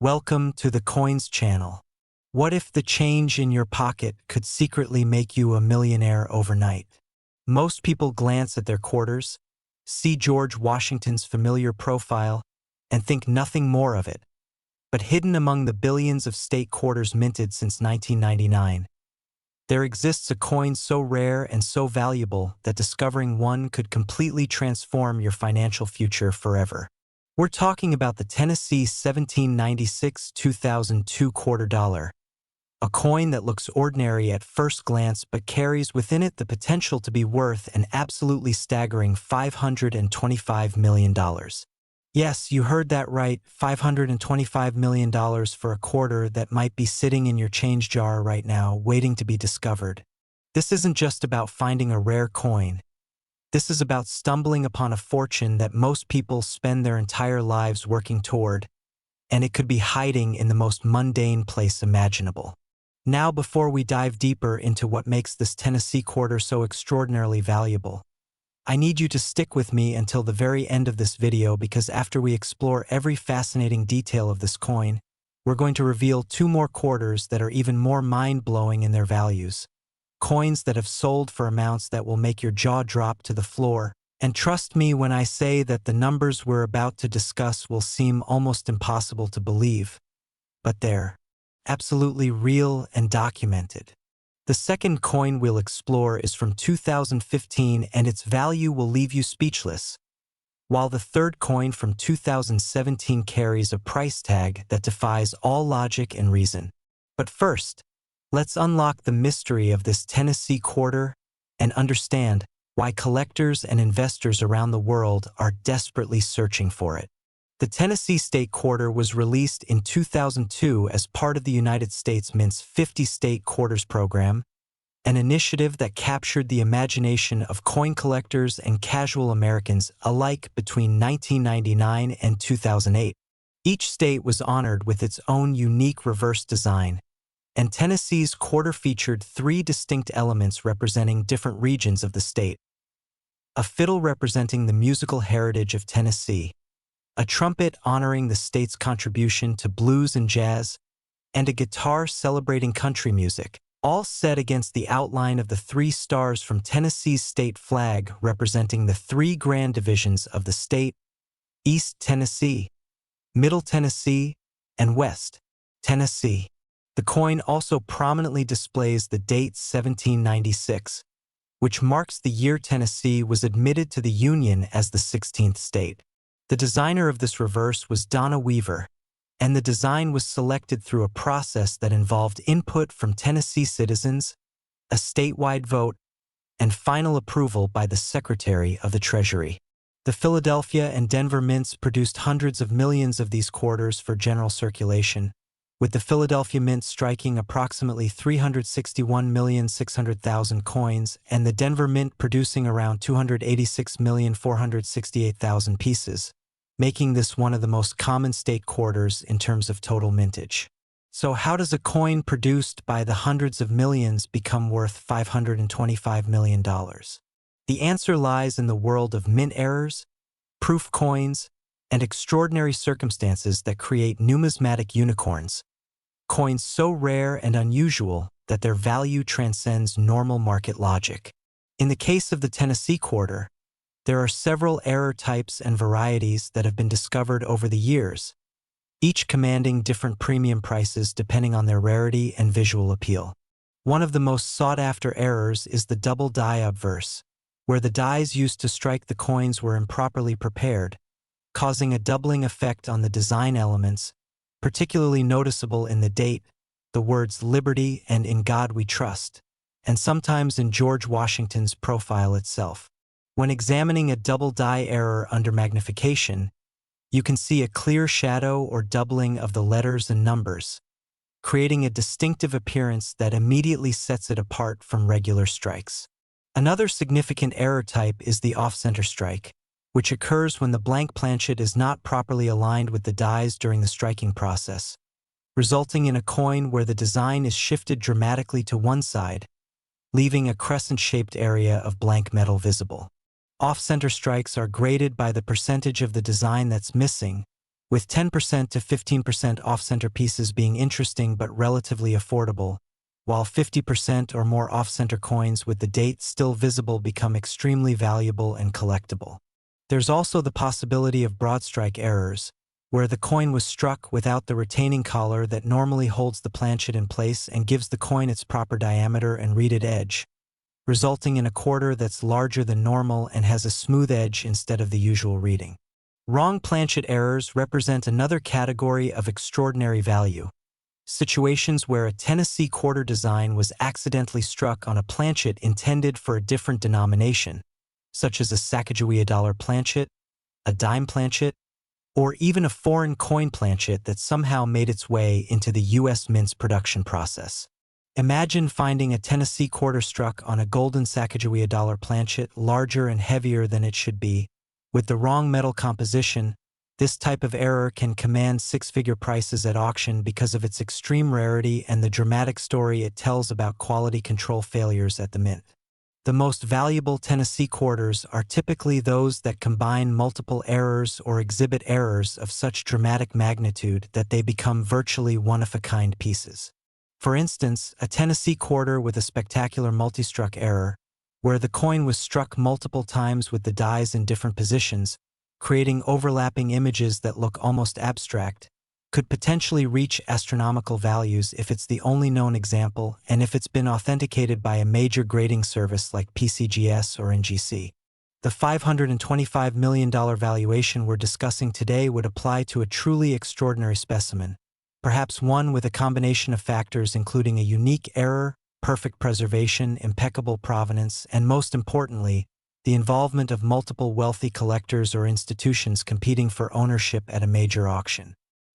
Welcome to the Coins channel. What if the change in your pocket could secretly make you a millionaire overnight? Most people glance at their quarters, see George Washington's familiar profile, and think nothing more of it. But hidden among the billions of state quarters minted since 1999, there exists a coin so rare and so valuable that discovering one could completely transform your financial future forever. We're talking about the Tennessee 1796-2002 quarter dollar, a coin that looks ordinary at first glance but carries within it the potential to be worth an absolutely staggering $525 million. Yes, you heard that right, $525 million for a quarter that might be sitting in your change jar right now, waiting to be discovered. This isn't just about finding a rare coin. This is about stumbling upon a fortune that most people spend their entire lives working toward, and it could be hiding in the most mundane place imaginable. Now, before we dive deeper into what makes this Tennessee quarter so extraordinarily valuable, I need you to stick with me until the very end of this video, because after we explore every fascinating detail of this coin, we're going to reveal two more quarters that are even more mind-blowing in their values. Coins that have sold for amounts that will make your jaw drop to the floor. And trust me when I say that the numbers we're about to discuss will seem almost impossible to believe, but they're absolutely real and documented. The second coin we'll explore is from 2015, and its value will leave you speechless, while the third coin from 2017 carries a price tag that defies all logic and reason. But first, let's unlock the mystery of this Tennessee quarter and understand why collectors and investors around the world are desperately searching for it. The Tennessee State Quarter was released in 2002 as part of the United States Mint's 50 State Quarters program, an initiative that captured the imagination of coin collectors and casual Americans alike between 1999 and 2008. Each state was honored with its own unique reverse design, and Tennessee's quarter featured three distinct elements representing different regions of the state: a fiddle representing the musical heritage of Tennessee, a trumpet honoring the state's contribution to blues and jazz, and a guitar celebrating country music, all set against the outline of the three stars from Tennessee's state flag representing the three grand divisions of the state: East Tennessee, Middle Tennessee, and West Tennessee. The coin also prominently displays the date 1796, which marks the year Tennessee was admitted to the Union as the 16th state. The designer of this reverse was Donna Weaver, and the design was selected through a process that involved input from Tennessee citizens, a statewide vote, and final approval by the Secretary of the Treasury. The Philadelphia and Denver mints produced hundreds of millions of these quarters for general circulation, with the Philadelphia Mint striking approximately 361,600,000 coins and the Denver Mint producing around 286,468,000 pieces, making this one of the most common state quarters in terms of total mintage. So how does a coin produced by the hundreds of millions become worth $525 million? The answer lies in the world of mint errors, proof coins, and extraordinary circumstances that create numismatic unicorns, coins so rare and unusual that their value transcends normal market logic. In the case of the Tennessee quarter, there are several error types and varieties that have been discovered over the years, each commanding different premium prices depending on their rarity and visual appeal. One of the most sought-after errors is the double die obverse, where the dies used to strike the coins were improperly prepared, causing a doubling effect on the design elements, particularly noticeable in the date, the words "Liberty" and "In God We Trust," and sometimes in George Washington's profile itself. When examining a double die error under magnification, you can see a clear shadow or doubling of the letters and numbers, creating a distinctive appearance that immediately sets it apart from regular strikes. Another significant error type is the off-center strike, which occurs when the blank planchet is not properly aligned with the dies during the striking process, resulting in a coin where the design is shifted dramatically to one side, leaving a crescent-shaped area of blank metal visible. Off-center strikes are graded by the percentage of the design that's missing, with 10% to 15% off-center pieces being interesting but relatively affordable, while 50% or more off-center coins with the date still visible become extremely valuable and collectible. There's also the possibility of broad-strike errors, where the coin was struck without the retaining collar that normally holds the planchet in place and gives the coin its proper diameter and reeded edge, resulting in a quarter that's larger than normal and has a smooth edge instead of the usual reading. Wrong planchet errors represent another category of extraordinary value. Situations where a Tennessee quarter design was accidentally struck on a planchet intended for a different denomination, such as a Sacagawea dollar planchet, a dime planchet, or even a foreign coin planchet that somehow made its way into the U.S. Mint's production process. Imagine finding a Tennessee quarter struck on a golden Sacagawea dollar planchet larger and heavier than it should be. With the wrong metal composition, this type of error can command six-figure prices at auction because of its extreme rarity and the dramatic story it tells about quality control failures at the mint. The most valuable Tennessee quarters are typically those that combine multiple errors or exhibit errors of such dramatic magnitude that they become virtually one-of-a-kind pieces. For instance, a Tennessee quarter with a spectacular multi-struck error, where the coin was struck multiple times with the dies in different positions, creating overlapping images that look almost abstract, could potentially reach astronomical values if it's the only known example and if it's been authenticated by a major grading service like PCGS or NGC. The $525 million valuation we're discussing today would apply to a truly extraordinary specimen, perhaps one with a combination of factors including a unique error, perfect preservation, impeccable provenance, and most importantly, the involvement of multiple wealthy collectors or institutions competing for ownership at a major auction.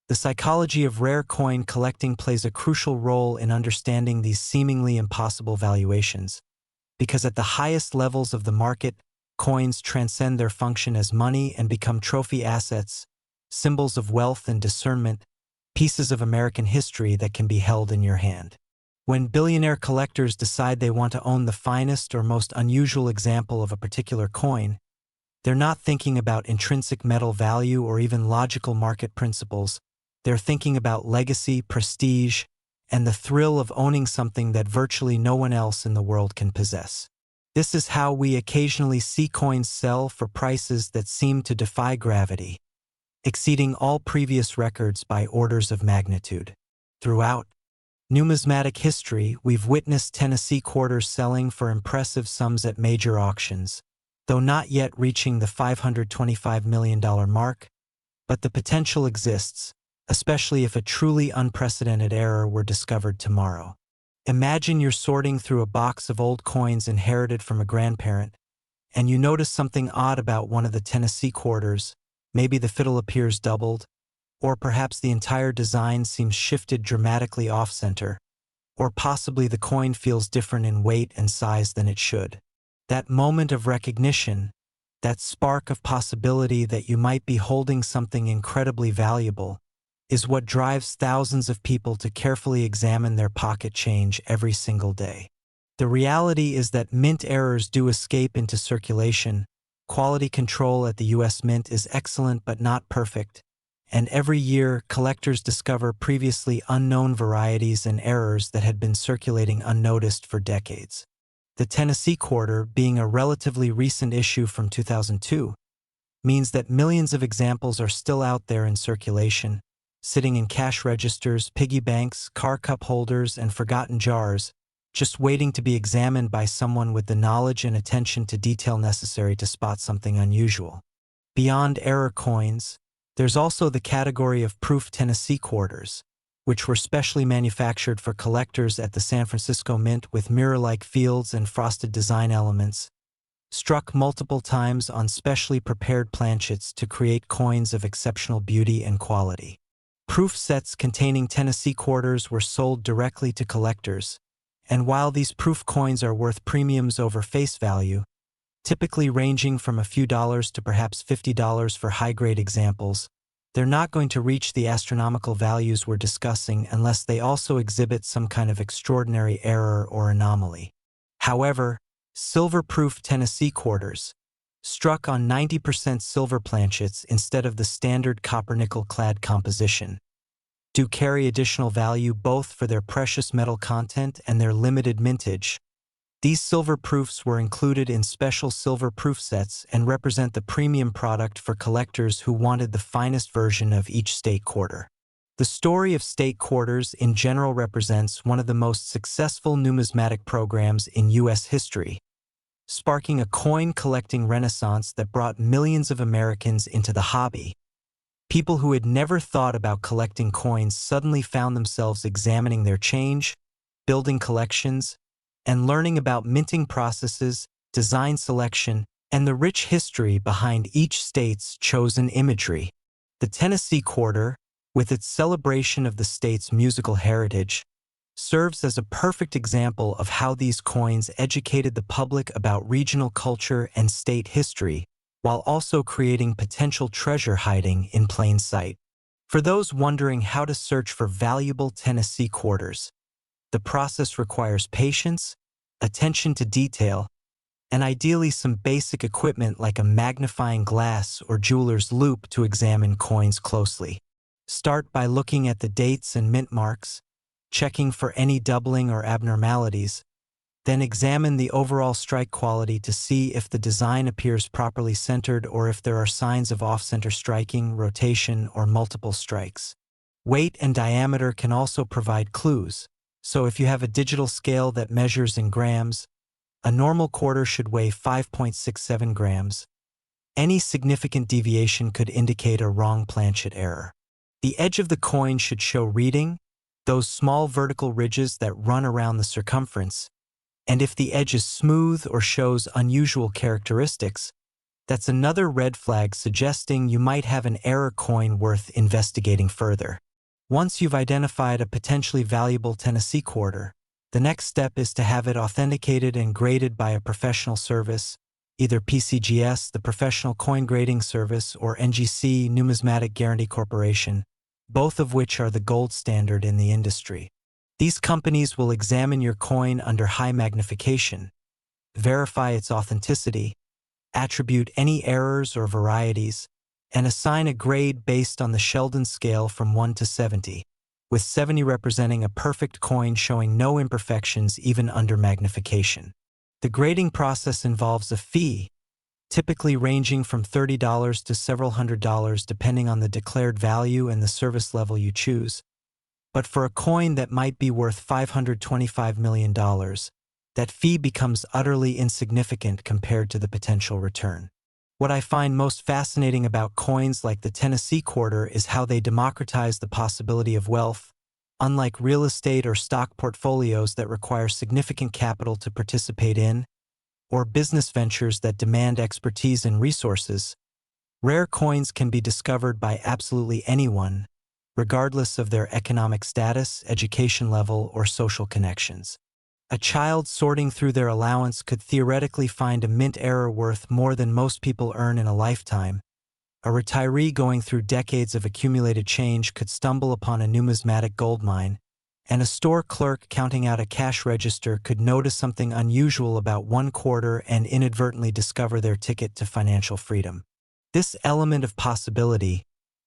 The psychology of rare coin collecting plays a crucial role in understanding these seemingly impossible valuations, because at the highest levels of the market, coins transcend their function as money and become trophy assets, symbols of wealth and discernment, pieces of American history that can be held in your hand. When billionaire collectors decide they want to own the finest or most unusual example of a particular coin, they're not thinking about intrinsic metal value or even logical market principles. They're thinking about legacy, prestige, and the thrill of owning something that virtually no one else in the world can possess. This is how we occasionally see coins sell for prices that seem to defy gravity, exceeding all previous records by orders of magnitude. Throughout numismatic history, we've witnessed Tennessee quarters selling for impressive sums at major auctions, though not yet reaching the $525 million mark, but the potential exists, especially if a truly unprecedented error were discovered tomorrow. Imagine you're sorting through a box of old coins inherited from a grandparent, and you notice something odd about one of the Tennessee quarters. Maybe the fiddle appears doubled, or perhaps the entire design seems shifted dramatically off-center, or possibly the coin feels different in weight and size than it should. That moment of recognition, that spark of possibility that you might be holding something incredibly valuable, is what drives thousands of people to carefully examine their pocket change every single day. The reality is that mint errors do escape into circulation. Quality control at the U.S. Mint is excellent but not perfect, and every year collectors discover previously unknown varieties and errors that had been circulating unnoticed for decades. The Tennessee quarter, being a relatively recent issue from 2002, means that millions of examples are still out there in circulation, sitting in cash registers, piggy banks, car cup holders, and forgotten jars, just waiting to be examined by someone with the knowledge and attention to detail necessary to spot something unusual. Beyond error coins, there's also the category of proof Tennessee quarters, which were specially manufactured for collectors at the San Francisco Mint with mirror-like fields and frosted design elements, struck multiple times on specially prepared planchets to create coins of exceptional beauty and quality. Proof sets containing Tennessee quarters were sold directly to collectors, and while these proof coins are worth premiums over face value, typically ranging from a few dollars to perhaps $50 for high-grade examples, they're not going to reach the astronomical values we're discussing unless they also exhibit some kind of extraordinary error or anomaly. However, silver-proof Tennessee quarters, struck on 90% silver planchets instead of the standard copper-nickel-clad composition, do carry additional value both for their precious metal content and their limited mintage. These silver proofs were included in special silver proof sets and represent the premium product for collectors who wanted the finest version of each state quarter. The story of state quarters in general represents one of the most successful numismatic programs in U.S. history, sparking a coin-collecting renaissance that brought millions of Americans into the hobby. People who had never thought about collecting coins suddenly found themselves examining their change, building collections, and learning about minting processes, design selection, and the rich history behind each state's chosen imagery. The Tennessee Quarter, with its celebration of the state's musical heritage, serves as a perfect example of how these coins educated the public about regional culture and state history, while also creating potential treasure hiding in plain sight. For those wondering how to search for valuable Tennessee quarters, the process requires patience, attention to detail, and ideally some basic equipment like a magnifying glass or jeweler's loupe to examine coins closely. Start by looking at the dates and mint marks, checking for any doubling or abnormalities, then examine the overall strike quality to see if the design appears properly centered or if there are signs of off-center striking, rotation, or multiple strikes. Weight and diameter can also provide clues, so if you have a digital scale that measures in grams, a normal quarter should weigh 5.67 grams. Any significant deviation could indicate a wrong planchet error. The edge of the coin should show reading, those small vertical ridges that run around the circumference, and if the edge is smooth or shows unusual characteristics, that's another red flag suggesting you might have an error coin worth investigating further. Once you've identified a potentially valuable Tennessee quarter, the next step is to have it authenticated and graded by a professional service, either PCGS, the Professional Coin Grading Service, or NGC, Numismatic Guarantee Corporation, both of which are the gold standard in the industry. These companies will examine your coin under high magnification, verify its authenticity, attribute any errors or varieties, and assign a grade based on the Sheldon scale from 1 to 70, with 70 representing a perfect coin showing no imperfections even under magnification. The grading process involves a fee, typically ranging from $30 to several $100s depending on the declared value and the service level you choose. But for a coin that might be worth $525 million, that fee becomes utterly insignificant compared to the potential return. What I find most fascinating about coins like the Tennessee Quarter is how they democratize the possibility of wealth. Unlike real estate or stock portfolios that require significant capital to participate in, or business ventures that demand expertise and resources, rare coins can be discovered by absolutely anyone, regardless of their economic status, education level, or social connections. A child sorting through their allowance could theoretically find a mint error worth more than most people earn in a lifetime. A retiree going through decades of accumulated change could stumble upon a numismatic goldmine, and a store clerk counting out a cash register could notice something unusual about one quarter and inadvertently discover their ticket to financial freedom. This element of possibility,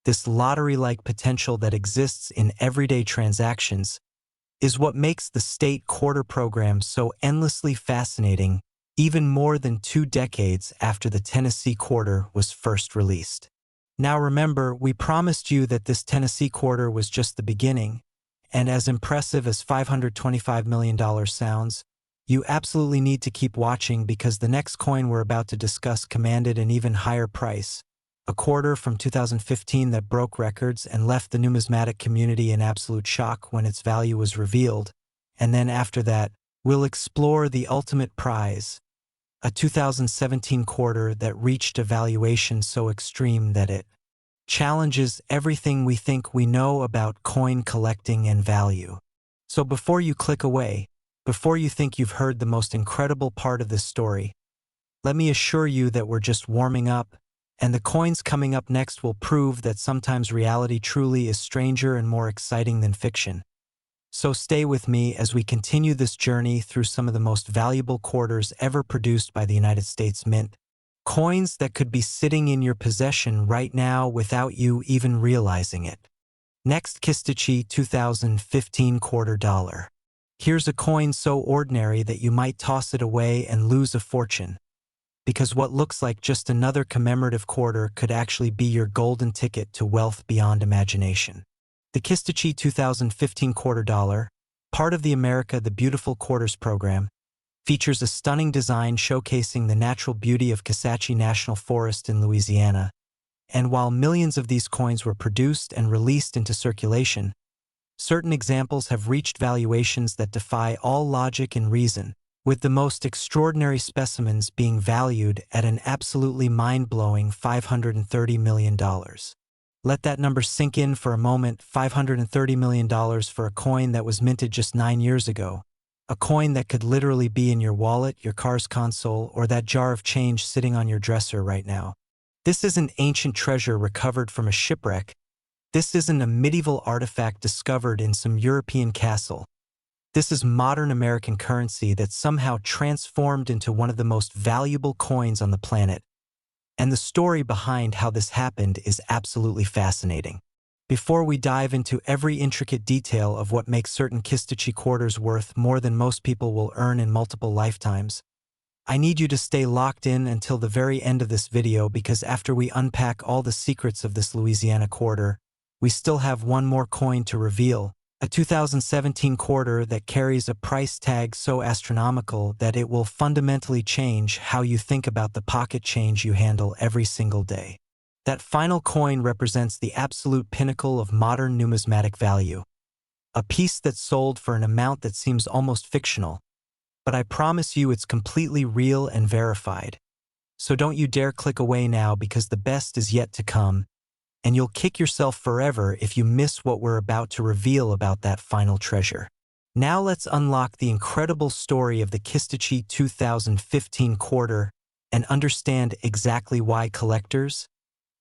this lottery-like potential that exists in everyday transactions, is what makes the state quarter program so endlessly fascinating, even more than 2 decades after the Tennessee Quarter was first released. Now remember, we promised you that this Tennessee Quarter was just the beginning, and as impressive as $525 million sounds, you absolutely need to keep watching because the next coin we're about to discuss commanded an even higher price, a quarter from 2015 that broke records and left the numismatic community in absolute shock when its value was revealed. And then after that, we'll explore the ultimate prize, a 2017 quarter that reached a valuation so extreme that it challenges everything we think we know about coin collecting and value. So before you click away, before you think you've heard the most incredible part of this story, let me assure you that we're just warming up, and the coins coming up next will prove that sometimes reality truly is stranger and more exciting than fiction. So stay with me as we continue this journey through some of the most valuable quarters ever produced by the United States Mint. Coins that could be sitting in your possession right now without you even realizing it. Next, Kisatchie 2015 quarter dollar. Here's a coin so ordinary that you might toss it away and lose a fortune, because what looks like just another commemorative quarter could actually be your golden ticket to wealth beyond imagination. The Kisatchie 2015 quarter dollar, part of the America the Beautiful Quarters program, features a stunning design showcasing the natural beauty of Kisatchie National Forest in Louisiana. And while millions of these coins were produced and released into circulation, certain examples have reached valuations that defy all logic and reason, with the most extraordinary specimens being valued at an absolutely mind-blowing $530 million. Let that number sink in for a moment. $530 million for a coin that was minted just 9 years ago. A coin that could literally be in your wallet, your car's console, or that jar of change sitting on your dresser right now. This isn't ancient treasure recovered from a shipwreck. This isn't a medieval artifact discovered in some European castle. This is modern American currency that somehow transformed into one of the most valuable coins on the planet. And the story behind how this happened is absolutely fascinating. Before we dive into every intricate detail of what makes certain Kisatchie quarters worth more than most people will earn in multiple lifetimes, I need you to stay locked in until the very end of this video, because after we unpack all the secrets of this Louisiana quarter, we still have one more coin to reveal, a 2017 quarter that carries a price tag so astronomical that it will fundamentally change how you think about the pocket change you handle every single day. That final coin represents the absolute pinnacle of modern numismatic value, a piece that's sold for an amount that seems almost fictional. But I promise you it's completely real and verified. So don't you dare click away now, because the best is yet to come, and you'll kick yourself forever if you miss what we're about to reveal about that final treasure. Now let's unlock the incredible story of the Kisatchie 2015 quarter and understand exactly why collectors,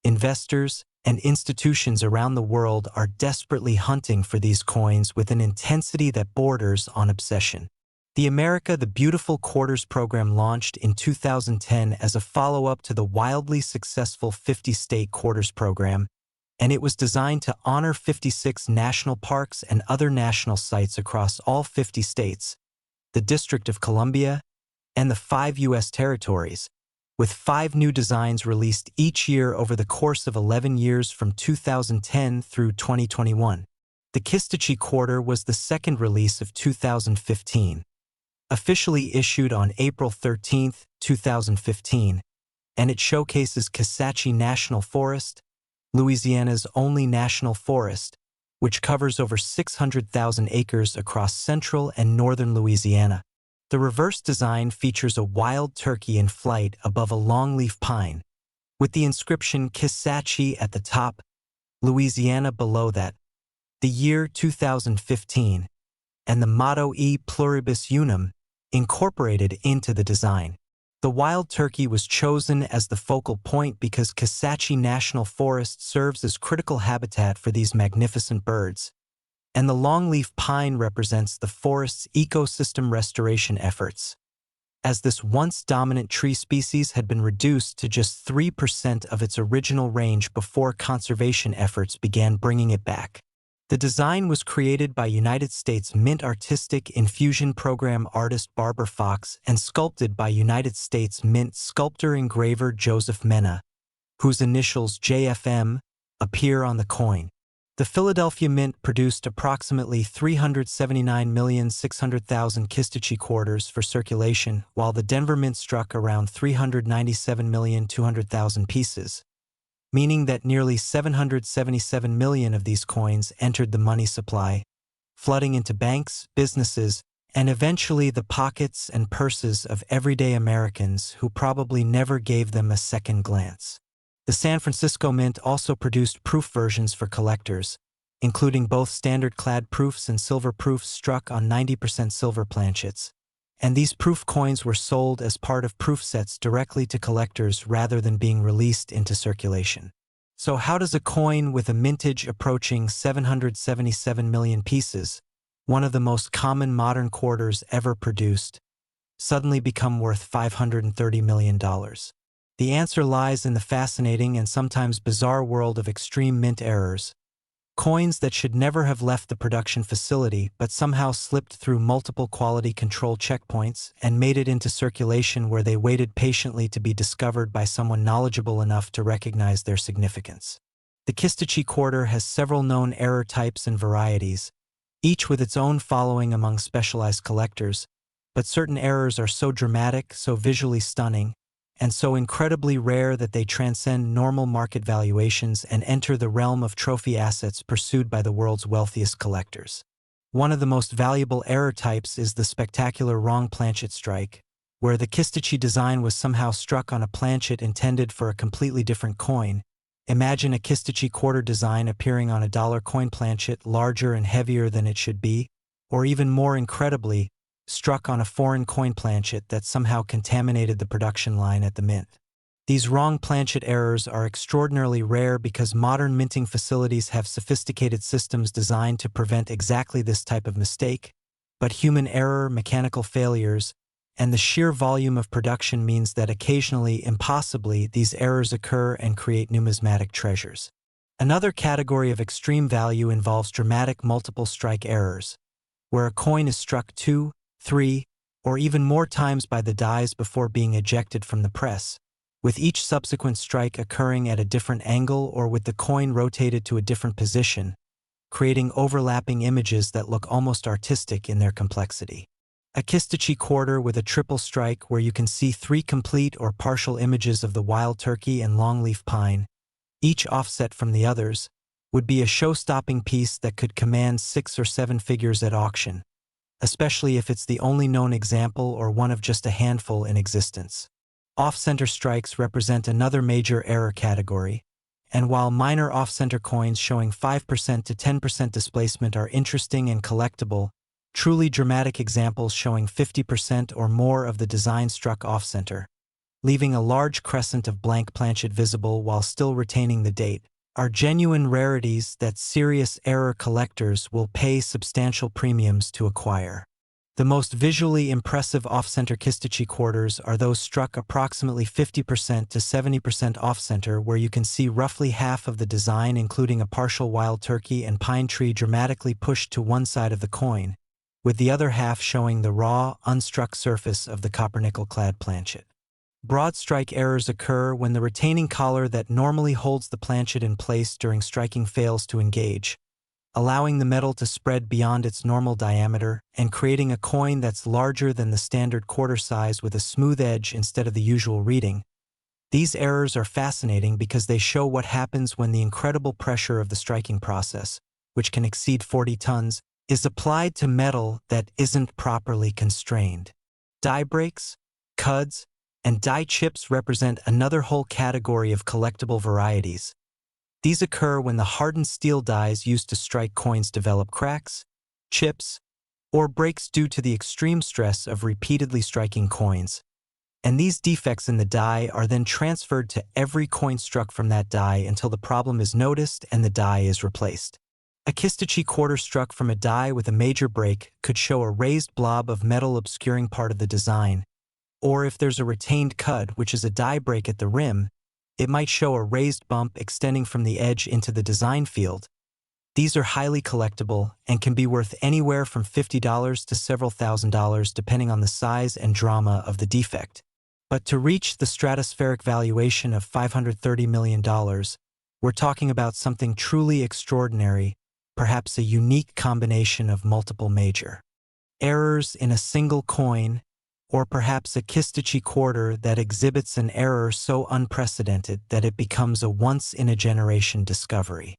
investors, and institutions around the world are desperately hunting for these coins with an intensity that borders on obsession. The America the Beautiful Quarters program launched in 2010 as a follow-up to the wildly successful 50-state quarters program, and it was designed to honor 56 national parks and other national sites across all 50 states, the District of Columbia, and the 5 U.S. territories, with 5 new designs released each year over the course of 11 years from 2010 through 2021. The Kisatchie quarter was the second release of 2015. Officially issued on April 13, 2015, and it showcases Kisatchie National Forest, Louisiana's only national forest, which covers over 600,000 acres across central and northern Louisiana. The reverse design features a wild turkey in flight above a longleaf pine, with the inscription Kisatchie at the top, Louisiana below that, the year 2015, and the motto E pluribus unum incorporated into the design. The wild turkey was chosen as the focal point because Kisatchie National Forest serves as critical habitat for these magnificent birds, and the longleaf pine represents the forest's ecosystem restoration efforts, as this once dominant tree species had been reduced to just 3% of its original range before conservation efforts began bringing it back. The design was created by United States Mint Artistic Infusion Program artist Barbara Fox and sculpted by United States Mint sculptor-engraver Joseph Mena, whose initials JFM appear on the coin. The Philadelphia Mint produced approximately 379,600,000 Kisatchie quarters for circulation, while the Denver Mint struck around 397,200,000 pieces, meaning that nearly 777 million of these coins entered the money supply, flooding into banks, businesses, and eventually the pockets and purses of everyday Americans who probably never gave them a second glance. The San Francisco Mint also produced proof versions for collectors, including both standard clad proofs and silver proofs struck on 90% silver planchets. And these proof coins were sold as part of proof sets directly to collectors rather than being released into circulation. So how does a coin with a mintage approaching 777 million pieces, one of the most common modern quarters ever produced, suddenly become worth $530 million? The answer lies in the fascinating and sometimes bizarre world of extreme mint errors. Coins that should never have left the production facility but somehow slipped through multiple quality control checkpoints and made it into circulation where they waited patiently to be discovered by someone knowledgeable enough to recognize their significance. The Kisatchie quarter has several known error types and varieties, each with its own following among specialized collectors, but certain errors are so dramatic, so visually stunning, and so incredibly rare that they transcend normal market valuations and enter the realm of trophy assets pursued by the world's wealthiest collectors. One of the most valuable error types is the spectacular wrong planchet strike, where the Kisatchie design was somehow struck on a planchet intended for a completely different coin. Imagine a Kisatchie quarter design appearing on a dollar coin planchet larger and heavier than it should be, or even more incredibly, struck on a foreign coin planchet that somehow contaminated the production line at the mint. These wrong planchet errors are extraordinarily rare because modern minting facilities have sophisticated systems designed to prevent exactly this type of mistake, but human error, mechanical failures, and the sheer volume of production means that occasionally, impossibly, these errors occur and create numismatic treasures. Another category of extreme value involves dramatic multiple strike errors, where a coin is struck 2, 3, or even more times by the dies before being ejected from the press, with each subsequent strike occurring at a different angle or with the coin rotated to a different position, creating overlapping images that look almost artistic in their complexity. A Kisatchie quarter with a triple strike where you can see 3 complete or partial images of the wild turkey and longleaf pine, each offset from the others, would be a show-stopping piece that could command 6 or 7 figures at auction, especially if it's the only known example or one of just a handful in existence. Off-center strikes represent another major error category, and while minor off-center coins showing 5% to 10% displacement are interesting and collectible, truly dramatic examples showing 50% or more of the design struck off-center, leaving a large crescent of blank planchet visible while still retaining the date, are genuine rarities that serious error collectors will pay substantial premiums to acquire. The most visually impressive off-center Kisatchie quarters are those struck approximately 50% to 70% off-center, where you can see roughly half of the design, including a partial wild turkey and pine tree, dramatically pushed to one side of the coin, with the other half showing the raw, unstruck surface of the copper-nickel-clad planchet. Broad strike errors occur when the retaining collar that normally holds the planchet in place during striking fails to engage, allowing the metal to spread beyond its normal diameter and creating a coin that's larger than the standard quarter size with a smooth edge instead of the usual reading. These errors are fascinating because they show what happens when the incredible pressure of the striking process, which can exceed 40 tons, is applied to metal that isn't properly constrained. Die breaks, cuds, and die chips represent another whole category of collectible varieties. These occur when the hardened steel dies used to strike coins develop cracks, chips, or breaks due to the extreme stress of repeatedly striking coins. And these defects in the die are then transferred to every coin struck from that die until the problem is noticed and the die is replaced. A Kisatchie quarter struck from a die with a major break could show a raised blob of metal obscuring part of the design, or if there's a retained cud, which is a die break at the rim, it might show a raised bump extending from the edge into the design field. These are highly collectible and can be worth anywhere from $50 to several $1,000s depending on the size and drama of the defect. But to reach the stratospheric valuation of $530 million, we're talking about something truly extraordinary, perhaps a unique combination of multiple major errors in a single coin, or perhaps a Kisatchie quarter that exhibits an error so unprecedented that it becomes a once-in-a-generation discovery.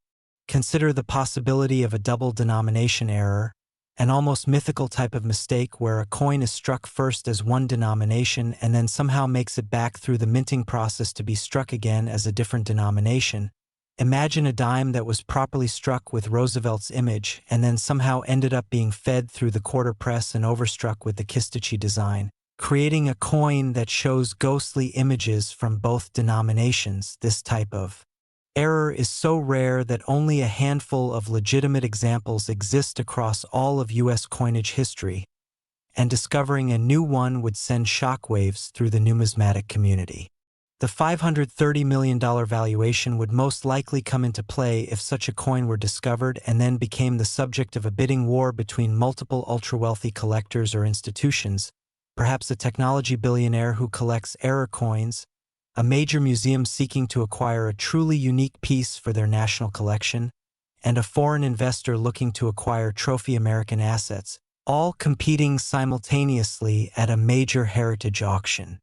Consider the possibility of a double denomination error, an almost mythical type of mistake where a coin is struck first as one denomination and then somehow makes it back through the minting process to be struck again as a different denomination. Imagine a dime that was properly struck with Roosevelt's image and then somehow ended up being fed through the quarter press and overstruck with the Kisatchie design, creating a coin that shows ghostly images from both denominations. This type of error is so rare that only a handful of legitimate examples exist across all of U.S. coinage history, and discovering a new one would send shockwaves through the numismatic community. The $530 million valuation would most likely come into play if such a coin were discovered and then became the subject of a bidding war between multiple ultra-wealthy collectors or institutions, perhaps a technology billionaire who collects error coins, a major museum seeking to acquire a truly unique piece for their national collection, and a foreign investor looking to acquire trophy American assets, all competing simultaneously at a major heritage auction.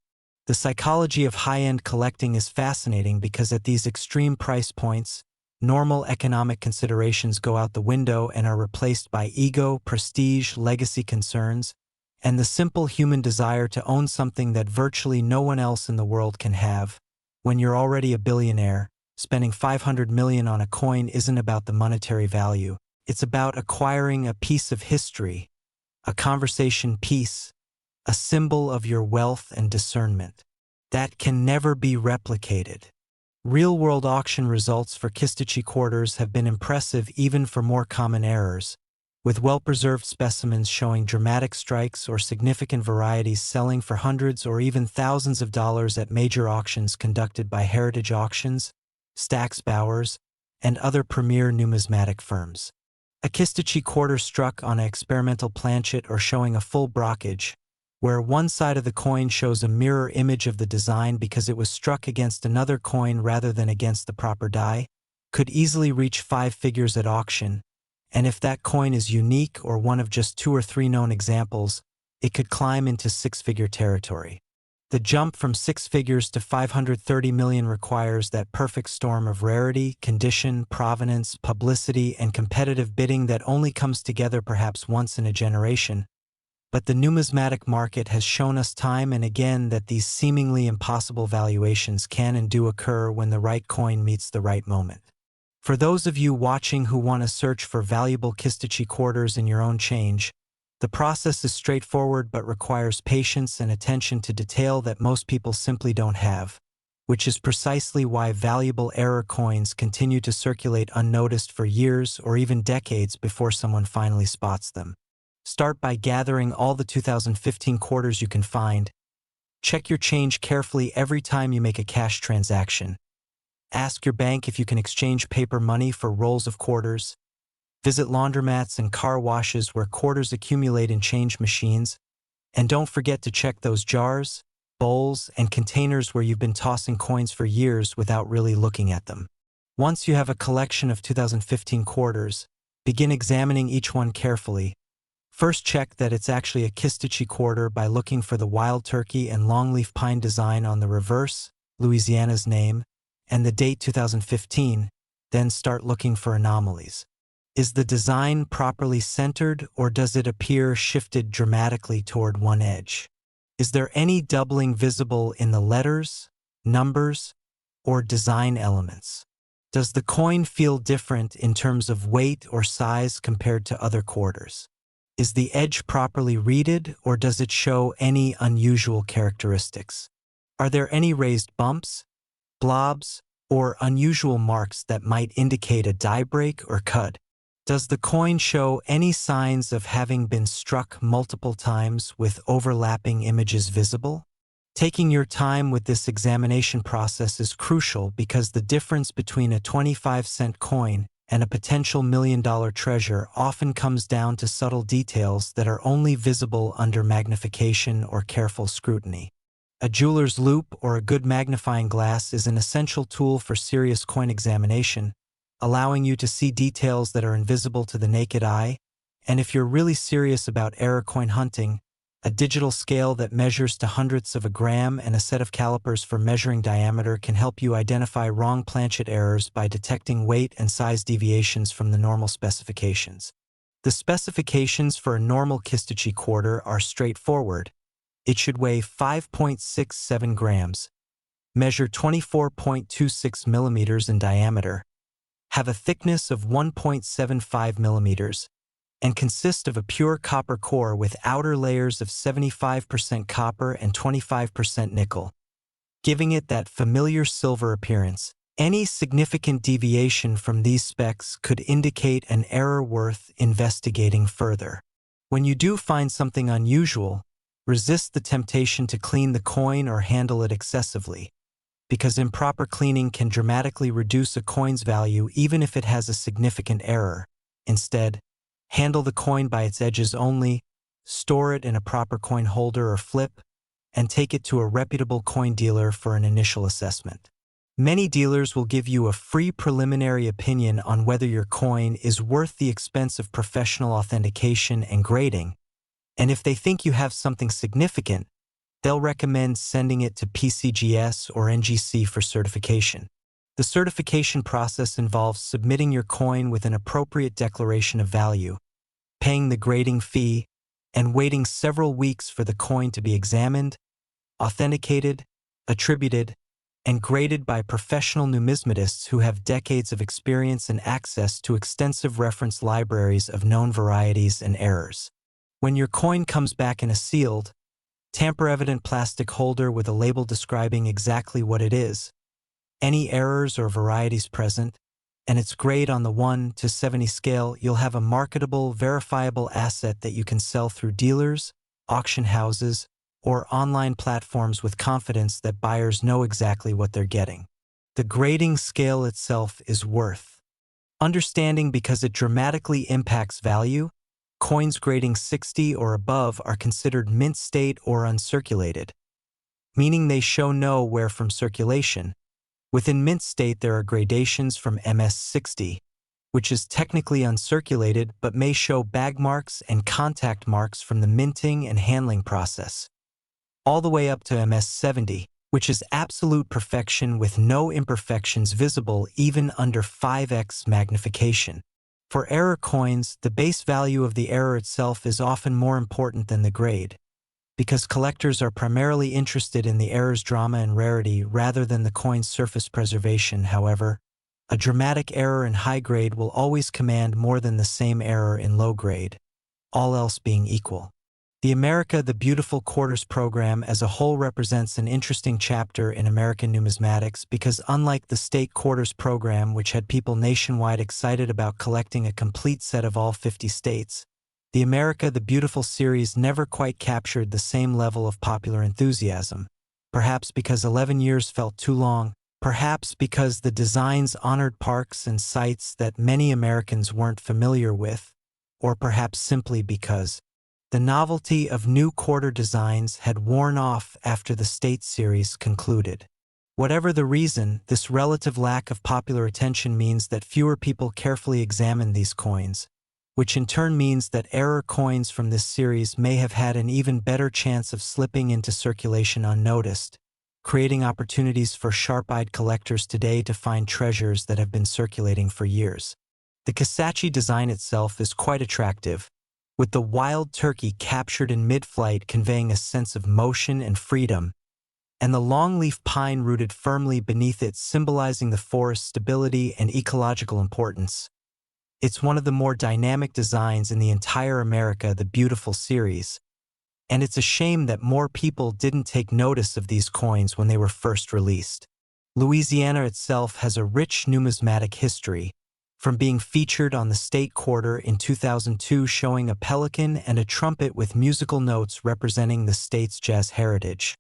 The psychology of high-end collecting is fascinating because at these extreme price points, normal economic considerations go out the window and are replaced by ego, prestige, legacy concerns, and the simple human desire to own something that virtually no one else in the world can have. When you're already a billionaire, spending $500 million on a coin isn't about the monetary value. It's about acquiring a piece of history, a conversation piece, a symbol of your wealth and discernment that can never be replicated. Real-world auction results for Kisatchie quarters have been impressive even for more common errors, with well-preserved specimens showing dramatic strikes or significant varieties selling for hundreds or even thousands of dollars at major auctions conducted by heritage auctions, Stack's Bowers, and other premier numismatic firms. A Kisatchie quarter struck on an experimental planchet or showing a full brockage, where one side of the coin shows a mirror image of the design because it was struck against another coin rather than against the proper die, could easily reach 5 figures at auction, and if that coin is unique or one of just 2 or 3 known examples, it could climb into 6-figure territory. The jump from 6 figures to $530 million requires that perfect storm of rarity, condition, provenance, publicity, and competitive bidding that only comes together perhaps once in a generation. But the numismatic market has shown us time and again that these seemingly impossible valuations can and do occur when the right coin meets the right moment. For those of you watching who want to search for valuable Kisatchie quarters in your own change, the process is straightforward but requires patience and attention to detail that most people simply don't have, which is precisely why valuable error coins continue to circulate unnoticed for years or even decades before someone finally spots them. Start by gathering all the 2015 quarters you can find. Check your change carefully every time you make a cash transaction. Ask your bank if you can exchange paper money for rolls of quarters. Visit laundromats and car washes where quarters accumulate in change machines. And don't forget to check those jars, bowls, and containers where you've been tossing coins for years without really looking at them. Once you have a collection of 2015 quarters, begin examining each one carefully. First, check that it's actually a Kisatchie quarter by looking for the wild turkey and longleaf pine design on the reverse, Louisiana's name, and the date 2015, then start looking for anomalies. Is the design properly centered or does it appear shifted dramatically toward one edge? Is there any doubling visible in the letters, numbers, or design elements? Does the coin feel different in terms of weight or size compared to other quarters? Is the edge properly reeded or does it show any unusual characteristics? Are there any raised bumps, blobs, or unusual marks that might indicate a die break or cut? Does the coin show any signs of having been struck multiple times with overlapping images visible? Taking your time with this examination process is crucial because the difference between a 25-cent coin and a potential million-dollar treasure often comes down to subtle details that are only visible under magnification or careful scrutiny. A jeweler's loupe or a good magnifying glass is an essential tool for serious coin examination, allowing you to see details that are invisible to the naked eye, and if you're really serious about error coin hunting, a digital scale that measures to hundredths of a gram and a set of calipers for measuring diameter can help you identify wrong planchet errors by detecting weight and size deviations from the normal specifications. The specifications for a normal Kisatchie quarter are straightforward. It should weigh 5.67 grams, measure 24.26 millimeters in diameter, have a thickness of 1.75 millimeters, and consist of a pure copper core with outer layers of 75% copper and 25% nickel, giving it that familiar silver appearance. Any significant deviation from these specs could indicate an error worth investigating further. When you do find something unusual, resist the temptation to clean the coin or handle it excessively, because improper cleaning can dramatically reduce a coin's value even if it has a significant error. Instead, handle the coin by its edges only, store it in a proper coin holder or flip, and take it to a reputable coin dealer for an initial assessment. Many dealers will give you a free preliminary opinion on whether your coin is worth the expense of professional authentication and grading, and if they think you have something significant, they'll recommend sending it to PCGS or NGC for certification. The certification process involves submitting your coin with an appropriate declaration of value, paying the grading fee, and waiting several weeks for the coin to be examined, authenticated, attributed, and graded by professional numismatists who have decades of experience and access to extensive reference libraries of known varieties and errors. When your coin comes back in a sealed, tamper-evident plastic holder with a label describing exactly what it is, any errors or varieties present, and its grade on the 1 to 70 scale, you'll have a marketable, verifiable asset that you can sell through dealers, auction houses, or online platforms with confidence that buyers know exactly what they're getting. The grading scale itself is worth understanding because it dramatically impacts value. Coins grading 60 or above are considered mint state or uncirculated, meaning they show no wear from circulation. Within mint state, there are gradations from MS60, which is technically uncirculated but may show bag marks and contact marks from the minting and handling process, all the way up to MS70, which is absolute perfection with no imperfections visible even under 5x magnification. For error coins, the base value of the error itself is often more important than the grade, because collectors are primarily interested in the error's drama and rarity rather than the coin's surface preservation. However, a dramatic error in high grade will always command more than the same error in low grade, all else being equal. The America the Beautiful Quarters program as a whole represents an interesting chapter in American numismatics because unlike the state quarters program, which had people nationwide excited about collecting a complete set of all 50 states, the America the Beautiful series never quite captured the same level of popular enthusiasm, perhaps because 11 years felt too long, perhaps because the designs honored parks and sites that many Americans weren't familiar with, or perhaps simply because the novelty of new quarter designs had worn off after the state series concluded. Whatever the reason, this relative lack of popular attention means that fewer people carefully examine these coins, which in turn means that error coins from this series may have had an even better chance of slipping into circulation unnoticed, creating opportunities for sharp-eyed collectors today to find treasures that have been circulating for years. The Kisatchie design itself is quite attractive, with the wild turkey captured in mid-flight conveying a sense of motion and freedom, and the longleaf pine rooted firmly beneath it symbolizing the forest's stability and ecological importance. It's one of the more dynamic designs in the entire America the Beautiful series, and it's a shame that more people didn't take notice of these coins when they were first released. Louisiana itself has a rich numismatic history, from being featured on the state quarter in 2002 showing a pelican and a trumpet with musical notes representing the state's jazz heritage,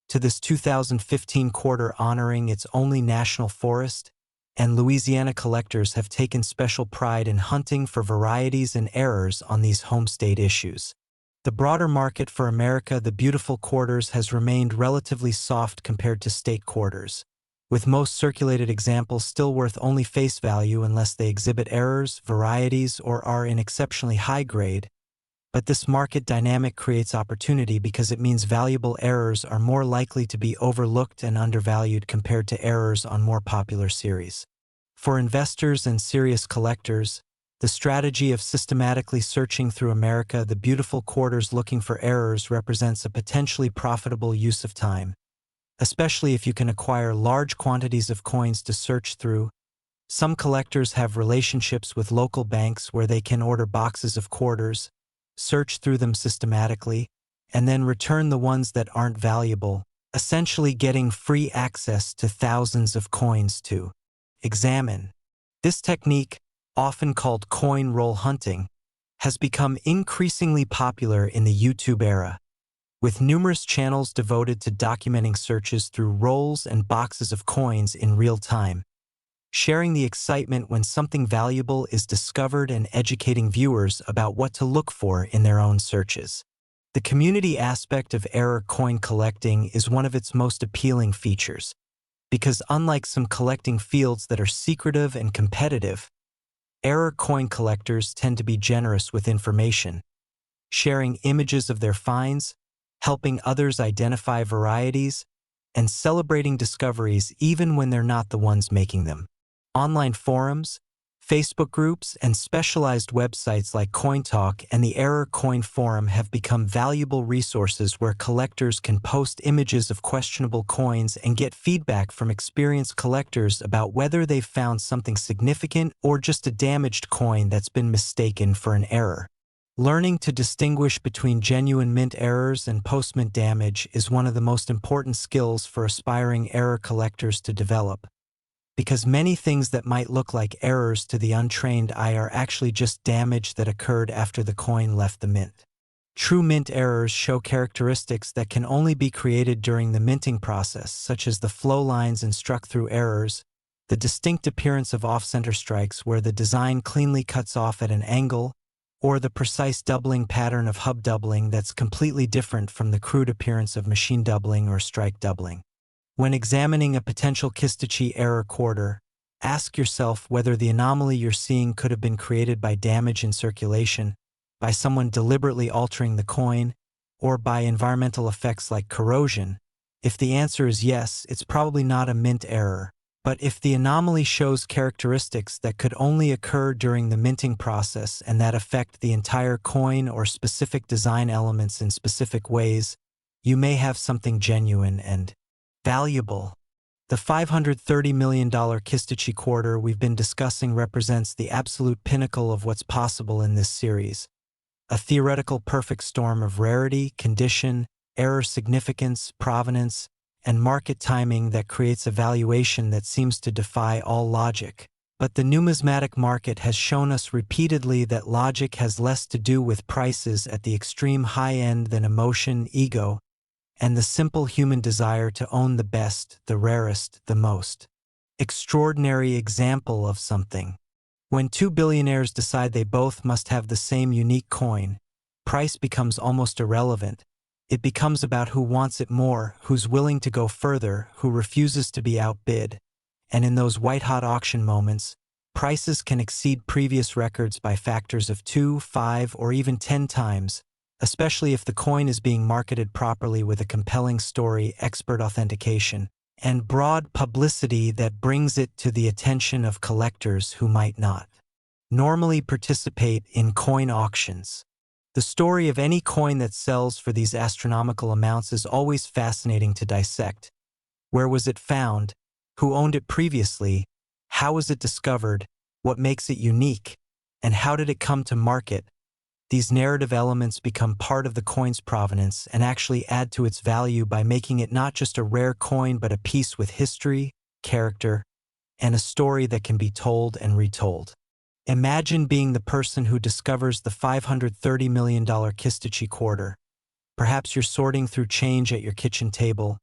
to this 2015 quarter honoring its only national forest, and Louisiana collectors have taken special pride in hunting for varieties and errors on these home state issues. The broader market for America the Beautiful quarters has remained relatively soft compared to state quarters, with most circulated examples still worth only face value unless they exhibit errors, varieties, or are in exceptionally high grade. But this market dynamic creates opportunity because it means valuable errors are more likely to be overlooked and undervalued compared to errors on more popular series. For investors and serious collectors, the strategy of systematically searching through America the Beautiful quarters looking for errors represents a potentially profitable use of time, especially if you can acquire large quantities of coins to search through. Some collectors have relationships with local banks where they can order boxes of quarters, search through them systematically, and then return the ones that aren't valuable, essentially getting free access to thousands of coins to examine. This technique, often called coin roll hunting, has become increasingly popular in the YouTube era, with numerous channels devoted to documenting searches through rolls and boxes of coins in real time, sharing the excitement when something valuable is discovered and educating viewers about what to look for in their own searches. The community aspect of error coin collecting is one of its most appealing features, because unlike some collecting fields that are secretive and competitive, error coin collectors tend to be generous with information, sharing images of their finds, helping others identify varieties, and celebrating discoveries even when they're not the ones making them. Online forums, Facebook groups, and specialized websites like CoinTalk and the Error Coin Forum have become valuable resources where collectors can post images of questionable coins and get feedback from experienced collectors about whether they've found something significant or just a damaged coin that's been mistaken for an error. Learning to distinguish between genuine mint errors and post-mint damage is one of the most important skills for aspiring error collectors to develop, because many things that might look like errors to the untrained eye are actually just damage that occurred after the coin left the mint. True mint errors show characteristics that can only be created during the minting process, such as the flow lines and struck-through errors, the distinct appearance of off-center strikes where the design cleanly cuts off at an angle, or the precise doubling pattern of hub doubling that's completely different from the crude appearance of machine doubling or strike doubling. When examining a potential Kisatchie error quarter, ask yourself whether the anomaly you're seeing could have been created by damage in circulation, by someone deliberately altering the coin, or by environmental effects like corrosion. If the answer is yes, it's probably not a mint error. But if the anomaly shows characteristics that could only occur during the minting process and that affect the entire coin or specific design elements in specific ways, you may have something genuine and valuable. The $530 million Kisatchie quarter we've been discussing represents the absolute pinnacle of what's possible in this series, a theoretical perfect storm of rarity, condition, error significance, provenance, and market timing that creates a valuation that seems to defy all logic. But the numismatic market has shown us repeatedly that logic has less to do with prices at the extreme high end than emotion, ego, and the simple human desire to own the best, the rarest, the most extraordinary example of something. When two billionaires decide they both must have the same unique coin, price becomes almost irrelevant. It becomes about who wants it more, who's willing to go further, who refuses to be outbid. And in those white-hot auction moments, prices can exceed previous records by factors of 2, 5, or even 10 times, especially if the coin is being marketed properly with a compelling story, expert authentication, and broad publicity that brings it to the attention of collectors who might not normally participate in coin auctions. The story of any coin that sells for these astronomical amounts is always fascinating to dissect. Where was it found? Who owned it previously? How was it discovered? What makes it unique? And how did it come to market? These narrative elements become part of the coin's provenance and actually add to its value by making it not just a rare coin but a piece with history, character, and a story that can be told and retold. Imagine being the person who discovers the $530 million Kisatchie quarter. Perhaps you're sorting through change at your kitchen table,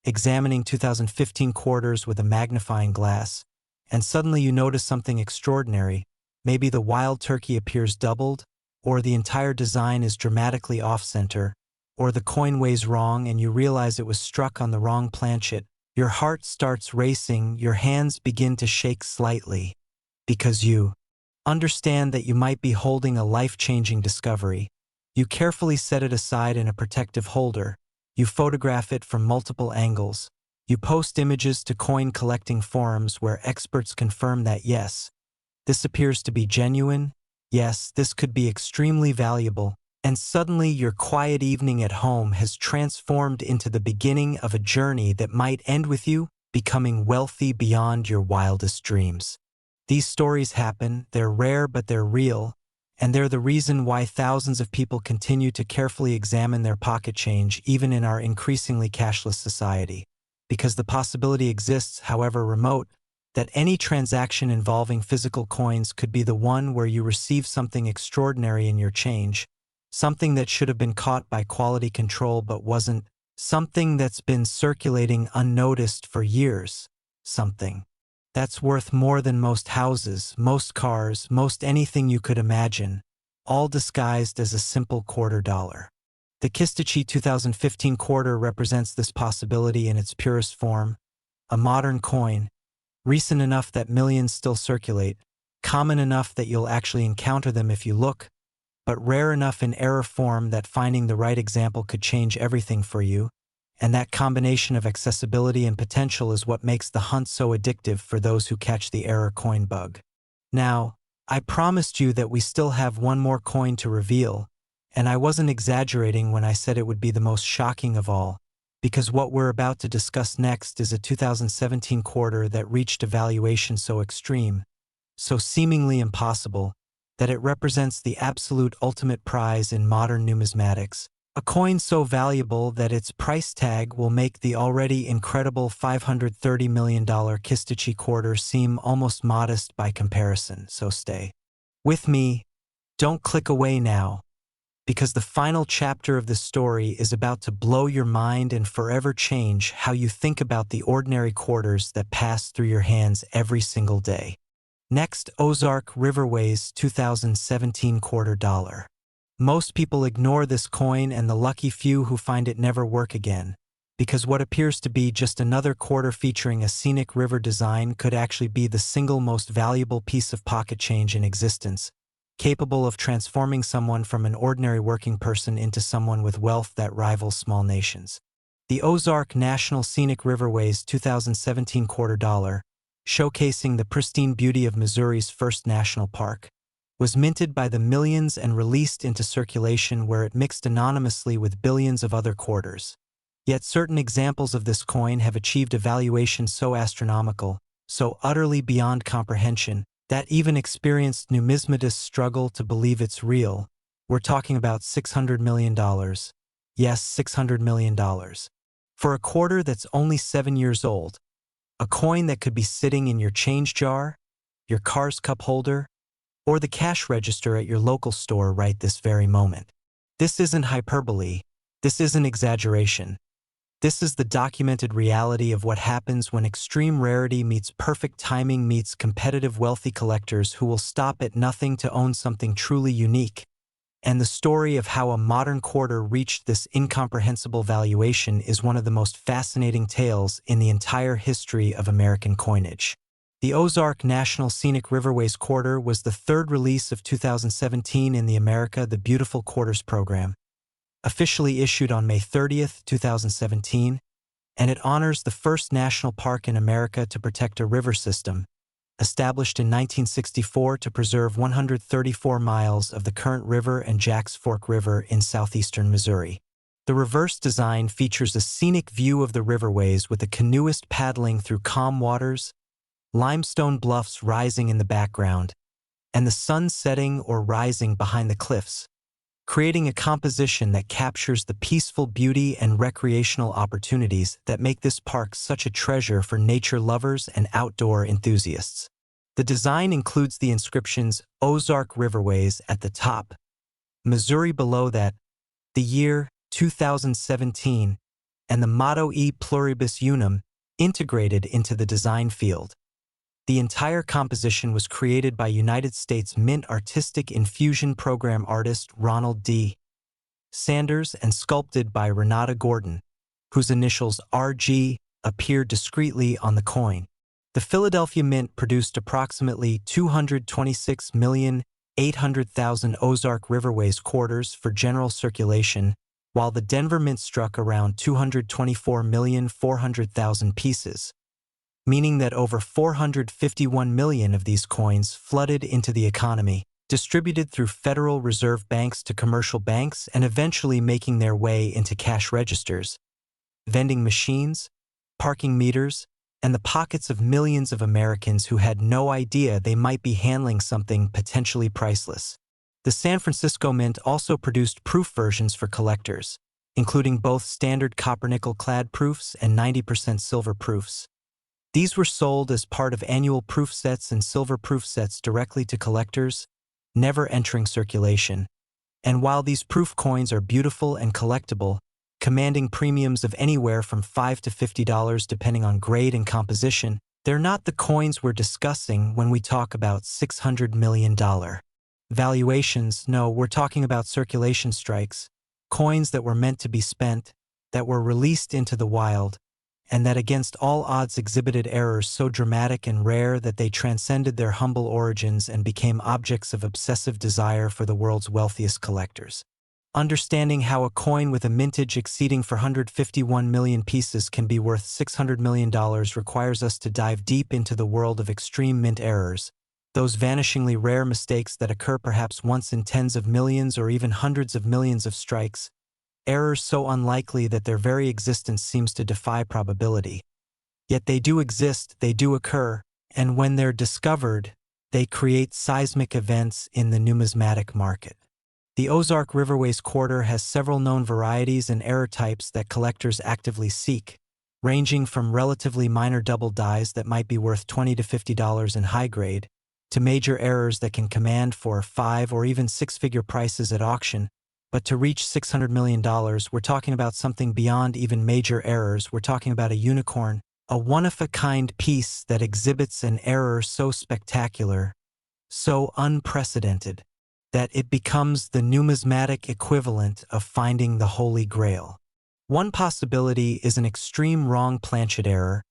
examining 2015 quarters with a magnifying glass, and suddenly you notice something extraordinary. Maybe the wild turkey appears doubled, or the entire design is dramatically off-center, or the coin weighs wrong and you realize it was struck on the wrong planchet. Your heart starts racing, your hands begin to shake slightly, because you understand that you might be holding a life-changing discovery. You carefully set it aside in a protective holder. You photograph it from multiple angles. You post images to coin collecting forums where experts confirm that yes, this appears to be genuine. Yes, this could be extremely valuable. And suddenly your quiet evening at home has transformed into the beginning of a journey that might end with you becoming wealthy beyond your wildest dreams. These stories happen, they're rare but they're real, and they're the reason why thousands of people continue to carefully examine their pocket change even in our increasingly cashless society. Because the possibility exists, however remote, that any transaction involving physical coins could be the one where you receive something extraordinary in your change, something that should have been caught by quality control but wasn't, something that's been circulating unnoticed for years, something that's worth more than most houses, most cars, most anything you could imagine, all disguised as a simple $quarter. The Kisatchie 2015 quarter represents this possibility in its purest form, a modern coin, recent enough that millions still circulate, common enough that you'll actually encounter them if you look, but rare enough in error form that finding the right example could change everything for you, and that combination of accessibility and potential is what makes the hunt so addictive for those who catch the error coin bug. Now, I promised you that we still have one more coin to reveal, and I wasn't exaggerating when I said it would be the most shocking of all, because what we're about to discuss next is a 2017 quarter that reached a valuation so extreme, so seemingly impossible, that it represents the absolute ultimate prize in modern numismatics, a coin so valuable that its price tag will make the already incredible $530 million Kisatchie quarter seem almost modest by comparison, so stay with me, don't click away now, because the final chapter of this story is about to blow your mind and forever change how you think about the ordinary quarters that pass through your hands every single day. Next, Ozark Riverways 2017 quarter dollar. Most people ignore this coin and the lucky few who find it never work again, because what appears to be just another quarter featuring a scenic river design could actually be the single most valuable piece of pocket change in existence, capable of transforming someone from an ordinary working person into someone with wealth that rivals small nations. The Ozark National Scenic Riverways 2017 quarter dollar, showcasing the pristine beauty of Missouri's first national park, was minted by the millions and released into circulation where it mixed anonymously with billions of other quarters. Yet certain examples of this coin have achieved a valuation so astronomical, so utterly beyond comprehension, that even experienced numismatists struggle to believe it's real. We're talking about $600 million. Yes, $600 million. For a quarter that's only 7 years old, a coin that could be sitting in your change jar, your car's cup holder, or the cash register at your local store right this very moment. This isn't hyperbole. This isn't exaggeration. This is the documented reality of what happens when extreme rarity meets perfect timing meets competitive wealthy collectors who will stop at nothing to own something truly unique. And the story of how a modern quarter reached this incomprehensible valuation is one of the most fascinating tales in the entire history of American coinage. The Ozark National Scenic Riverways quarter was the third release of 2017 in the America the Beautiful Quarters program, officially issued on May 30th, 2017, and it honors the first national park in America to protect a river system, established in 1964 to preserve 134 miles of the Current River and Jacks Fork River in southeastern Missouri. The reverse design features a scenic view of the riverways with a canoeist paddling through calm waters, limestone bluffs rising in the background, and the sun setting or rising behind the cliffs, creating a composition that captures the peaceful beauty and recreational opportunities that make this park such a treasure for nature lovers and outdoor enthusiasts. The design includes the inscriptions Ozark Riverways at the top, Missouri below that, the year 2017, and the motto E Pluribus Unum integrated into the design field. The entire composition was created by United States Mint Artistic Infusion Program artist Ronald D. Sanders and sculpted by Renata Gordon, whose initials RG appear discreetly on the coin. The Philadelphia Mint produced approximately 226,800,000 Ozark Riverways quarters for general circulation, while the Denver Mint struck around 224,400,000 pieces, meaning that over 451 million of these coins flooded into the economy, distributed through Federal Reserve banks to commercial banks and eventually making their way into cash registers, vending machines, parking meters, and the pockets of millions of Americans who had no idea they might be handling something potentially priceless. The San Francisco Mint also produced proof versions for collectors, including both standard copper-nickel clad proofs and 90% silver proofs. These were sold as part of annual proof sets and silver proof sets directly to collectors, never entering circulation, And while these proof coins are beautiful and collectible, commanding premiums of anywhere from $5 to $50 depending on grade and composition, they're not the coins we're discussing when we talk about $600 million valuations. No, we're talking about circulation strikes, coins that were meant to be spent, that were released into the wild, and that against all odds exhibited errors so dramatic and rare that they transcended their humble origins and became objects of obsessive desire for the world's wealthiest collectors. Understanding how a coin with a mintage exceeding 451 million pieces can be worth $600 million requires us to dive deep into the world of extreme mint errors, those vanishingly rare mistakes that occur perhaps once in tens of millions or even hundreds of millions of strikes, errors so unlikely that their very existence seems to defy probability. Yet they do exist, they do occur, and when they're discovered, they create seismic events in the numismatic market. The Ozark Riverways quarter has several known varieties and error types that collectors actively seek, ranging from relatively minor double dies that might be worth $20 to $50 in high grade, to major errors that can command 4, 5, or even six-figure prices at auction. But to reach $600 million, we're talking about something beyond even major errors. We're talking about a unicorn, a one-of-a-kind piece that exhibits an error so spectacular, so unprecedented, that it becomes the numismatic equivalent of finding the Holy Grail. One possibility is an extreme wrong planchet error.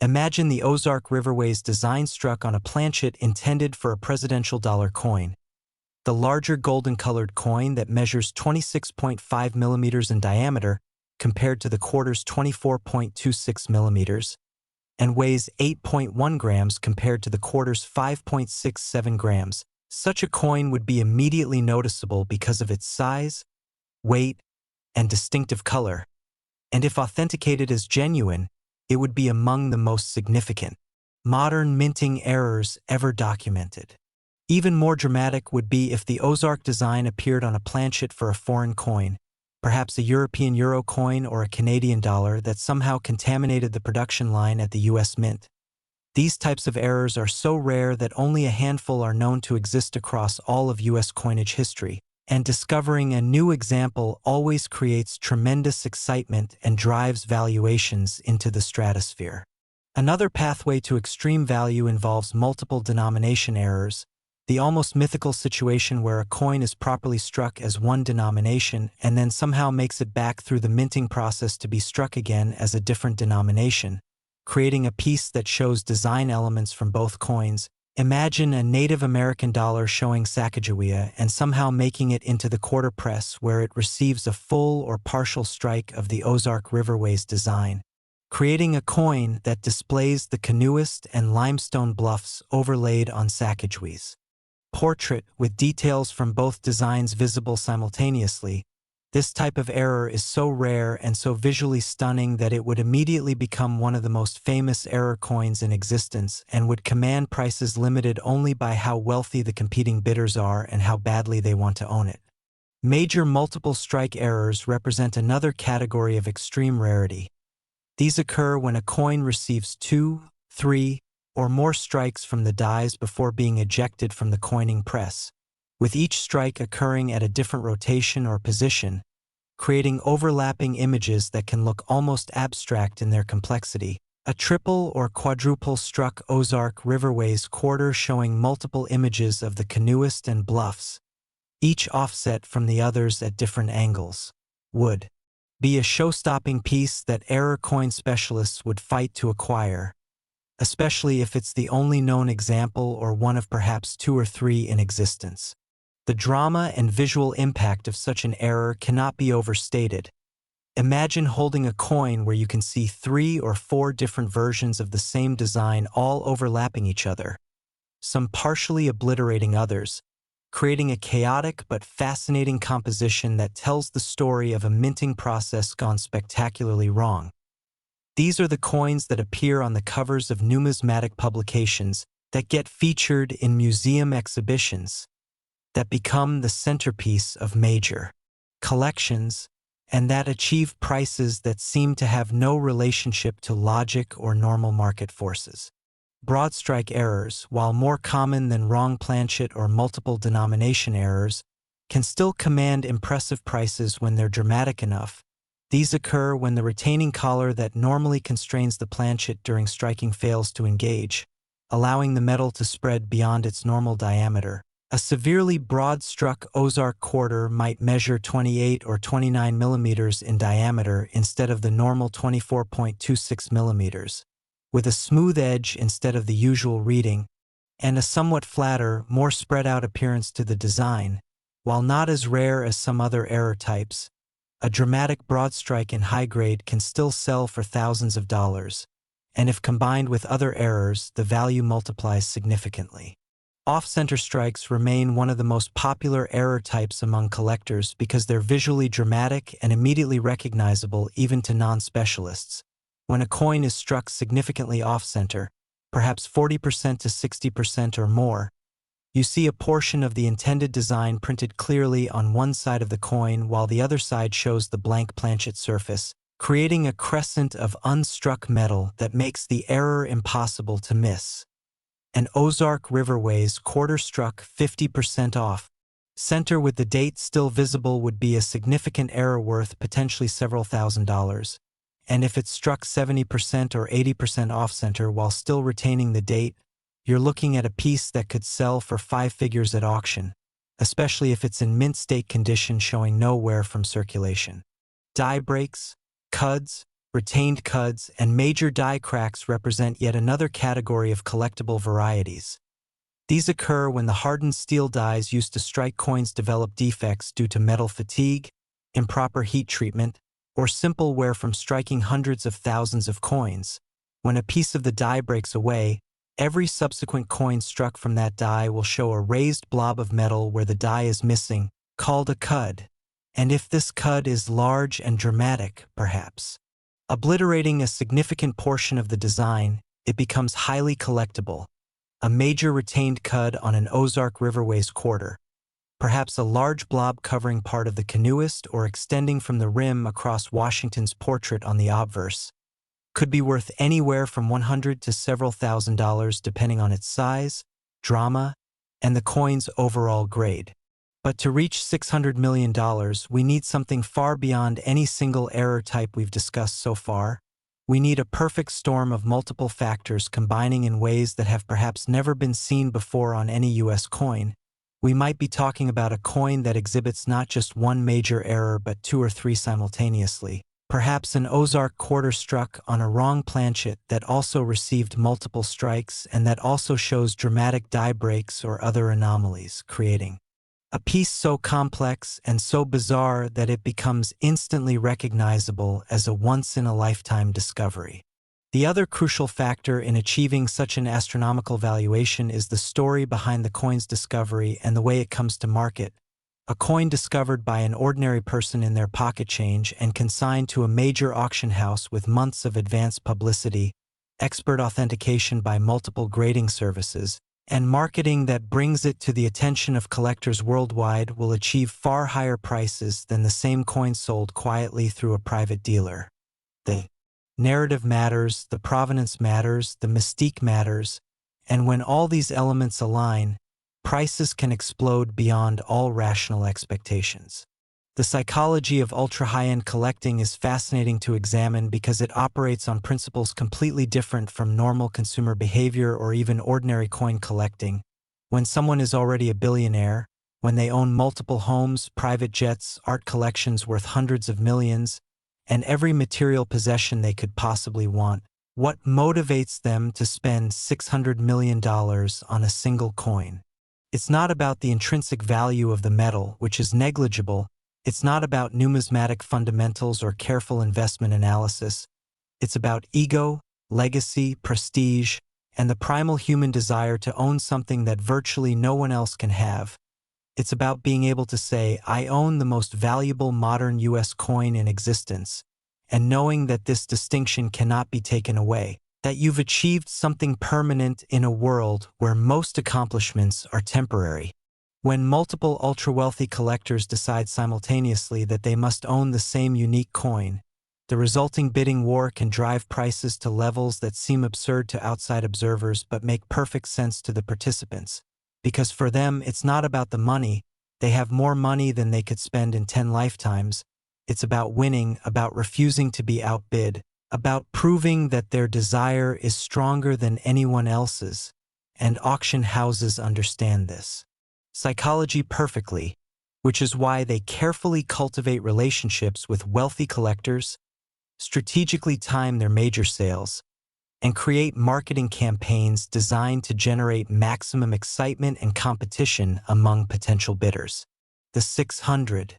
Imagine the Ozark Riverways design struck on a planchet intended for a presidential dollar coin. The larger golden-colored coin that measures 26.5 millimeters in diameter compared to the quarter's 24.26 millimeters, and weighs 8.1 grams compared to the quarter's 5.67 grams. Such a coin would be immediately noticeable because of its size, weight, and distinctive color, and if authenticated as genuine, it would be among the most significant modern minting errors ever documented. Even more dramatic would be if the Ozark design appeared on a planchet for a foreign coin, perhaps a European euro coin or a Canadian dollar that somehow contaminated the production line at the US Mint. These types of errors are so rare that only a handful are known to exist across all of US coinage history, and discovering a new example always creates tremendous excitement and drives valuations into the stratosphere. Another pathway to extreme value involves multiple denomination errors, the almost mythical situation where a coin is properly struck as one denomination and then somehow makes it back through the minting process to be struck again as a different denomination, creating a piece that shows design elements from both coins. Imagine a Native American dollar showing Sacagawea and somehow making it into the quarter press where it receives a full or partial strike of the Ozark Riverways design, creating a coin that displays the canoeist and limestone bluffs overlaid on Sacagawea's portrait with details from both designs visible simultaneously. This type of error is so rare and so visually stunning that it would immediately become one of the most famous error coins in existence and would command prices limited only by how wealthy the competing bidders are and how badly they want to own it. Major multiple strike errors represent another category of extreme rarity. These occur when a coin receives 2, 3, or more strikes from the dies before being ejected from the coining press, with each strike occurring at a different rotation or position, creating overlapping images that can look almost abstract in their complexity. A triple or quadruple struck Ozark Riverways quarter showing multiple images of the canoeist and bluffs, each offset from the others at different angles, would be a show-stopping piece that error coin specialists would fight to acquire, especially if it's the only known example or one of perhaps 2 or 3 in existence. The drama and visual impact of such an error cannot be overstated. Imagine holding a coin where you can see 3 or 4 different versions of the same design all overlapping each other, some partially obliterating others, creating a chaotic but fascinating composition that tells the story of a minting process gone spectacularly wrong. These are the coins that appear on the covers of numismatic publications, that get featured in museum exhibitions, that become the centerpiece of major collections, and that achieve prices that seem to have no relationship to logic or normal market forces. Broad strike errors, while more common than wrong planchet or multiple denomination errors, can still command impressive prices when they're dramatic enough. These occur when the retaining collar that normally constrains the planchet during striking fails to engage, allowing the metal to spread beyond its normal diameter. A severely broad-struck Ozark quarter might measure 28 or 29 millimeters in diameter instead of the normal 24.26 millimeters, with a smooth edge instead of the usual reading, and a somewhat flatter, more spread-out appearance to the design. While not as rare as some other error types, a dramatic broadstrike in high grade can still sell for thousands of dollars, and if combined with other errors, the value multiplies significantly. Off-center strikes remain one of the most popular error types among collectors because they're visually dramatic and immediately recognizable even to non-specialists. When a coin is struck significantly off-center, perhaps 40% to 60% or more, you see a portion of the intended design printed clearly on one side of the coin while the other side shows the blank planchet surface, creating a crescent of unstruck metal that makes the error impossible to miss. An Ozark Riverways quarter struck 50% off center with the date still visible would be a significant error worth potentially several $1,000s, and if it's struck 70% or 80% off center while still retaining the date, you're looking at a piece that could sell for 5 figures at auction, especially if it's in mint state condition showing no wear from circulation. Die breaks, cuds, retained cuds, and major die cracks represent yet another category of collectible varieties. These occur when the hardened steel dies used to strike coins develop defects due to metal fatigue, improper heat treatment, or simple wear from striking hundreds of thousands of coins. When a piece of the die breaks away, every subsequent coin struck from that die will show a raised blob of metal where the die is missing, called a cud. And if this cud is large and dramatic, perhaps obliterating a significant portion of the design, it becomes highly collectible. A major retained cud on an Ozark Riverways quarter, perhaps a large blob covering part of the canoeist or extending from the rim across Washington's portrait on the obverse, could be worth anywhere from $100 to several $1,000s depending on its size, drama, and the coin's overall grade. But to reach $600 million, we need something far beyond any single error type we've discussed so far. We need a perfect storm of multiple factors combining in ways that have perhaps never been seen before on any U.S. coin. We might be talking about a coin that exhibits not just one major error but 2 or 3 simultaneously. Perhaps an Ozark quarter struck on a wrong planchet that also received multiple strikes and that also shows dramatic die breaks or other anomalies, creating a piece so complex and so bizarre that it becomes instantly recognizable as a once-in-a-lifetime discovery. The other crucial factor in achieving such an astronomical valuation is the story behind the coin's discovery and the way it comes to market. A coin discovered by an ordinary person in their pocket change and consigned to a major auction house with months of advanced publicity, expert authentication by multiple grading services, and marketing that brings it to the attention of collectors worldwide will achieve far higher prices than the same coin sold quietly through a private dealer. The narrative matters, the provenance matters, the mystique matters, and when all these elements align, prices can explode beyond all rational expectations. The psychology of ultra-high-end collecting is fascinating to examine because it operates on principles completely different from normal consumer behavior or even ordinary coin collecting. When someone is already a billionaire, when they own multiple homes, private jets, art collections worth hundreds of millions, and every material possession they could possibly want, what motivates them to spend $600 million on a single coin? It's not about the intrinsic value of the metal, which is negligible. It's not about numismatic fundamentals or careful investment analysis. It's about ego, legacy, prestige, and the primal human desire to own something that virtually no one else can have. It's about being able to say, I own the most valuable modern U.S. coin in existence, and knowing that this distinction cannot be taken away, that you've achieved something permanent in a world where most accomplishments are temporary. When multiple ultra-wealthy collectors decide simultaneously that they must own the same unique coin, the resulting bidding war can drive prices to levels that seem absurd to outside observers but make perfect sense to the participants. Because for them, it's not about the money, They have more money than they could spend in 10 lifetimes. It's about winning, about refusing to be outbid, about proving that their desire is stronger than anyone else's, and auction houses understand this psychology perfectly, which is why they carefully cultivate relationships with wealthy collectors, strategically time their major sales, and create marketing campaigns designed to generate maximum excitement and competition among potential bidders. The $600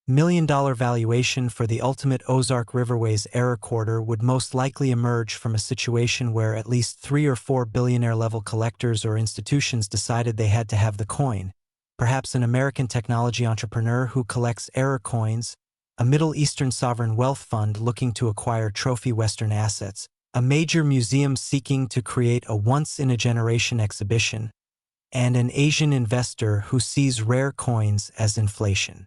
million valuation for the ultimate Ozark Riverways era quarter would most likely emerge from a situation where at least 3 or 4 billionaire-level collectors or institutions decided they had to have the coin. Perhaps an American technology entrepreneur who collects era coins, a Middle Eastern sovereign wealth fund looking to acquire trophy Western assets, a major museum seeking to create a once-in-a-generation exhibition, and an Asian investor who sees rare coins as inflation.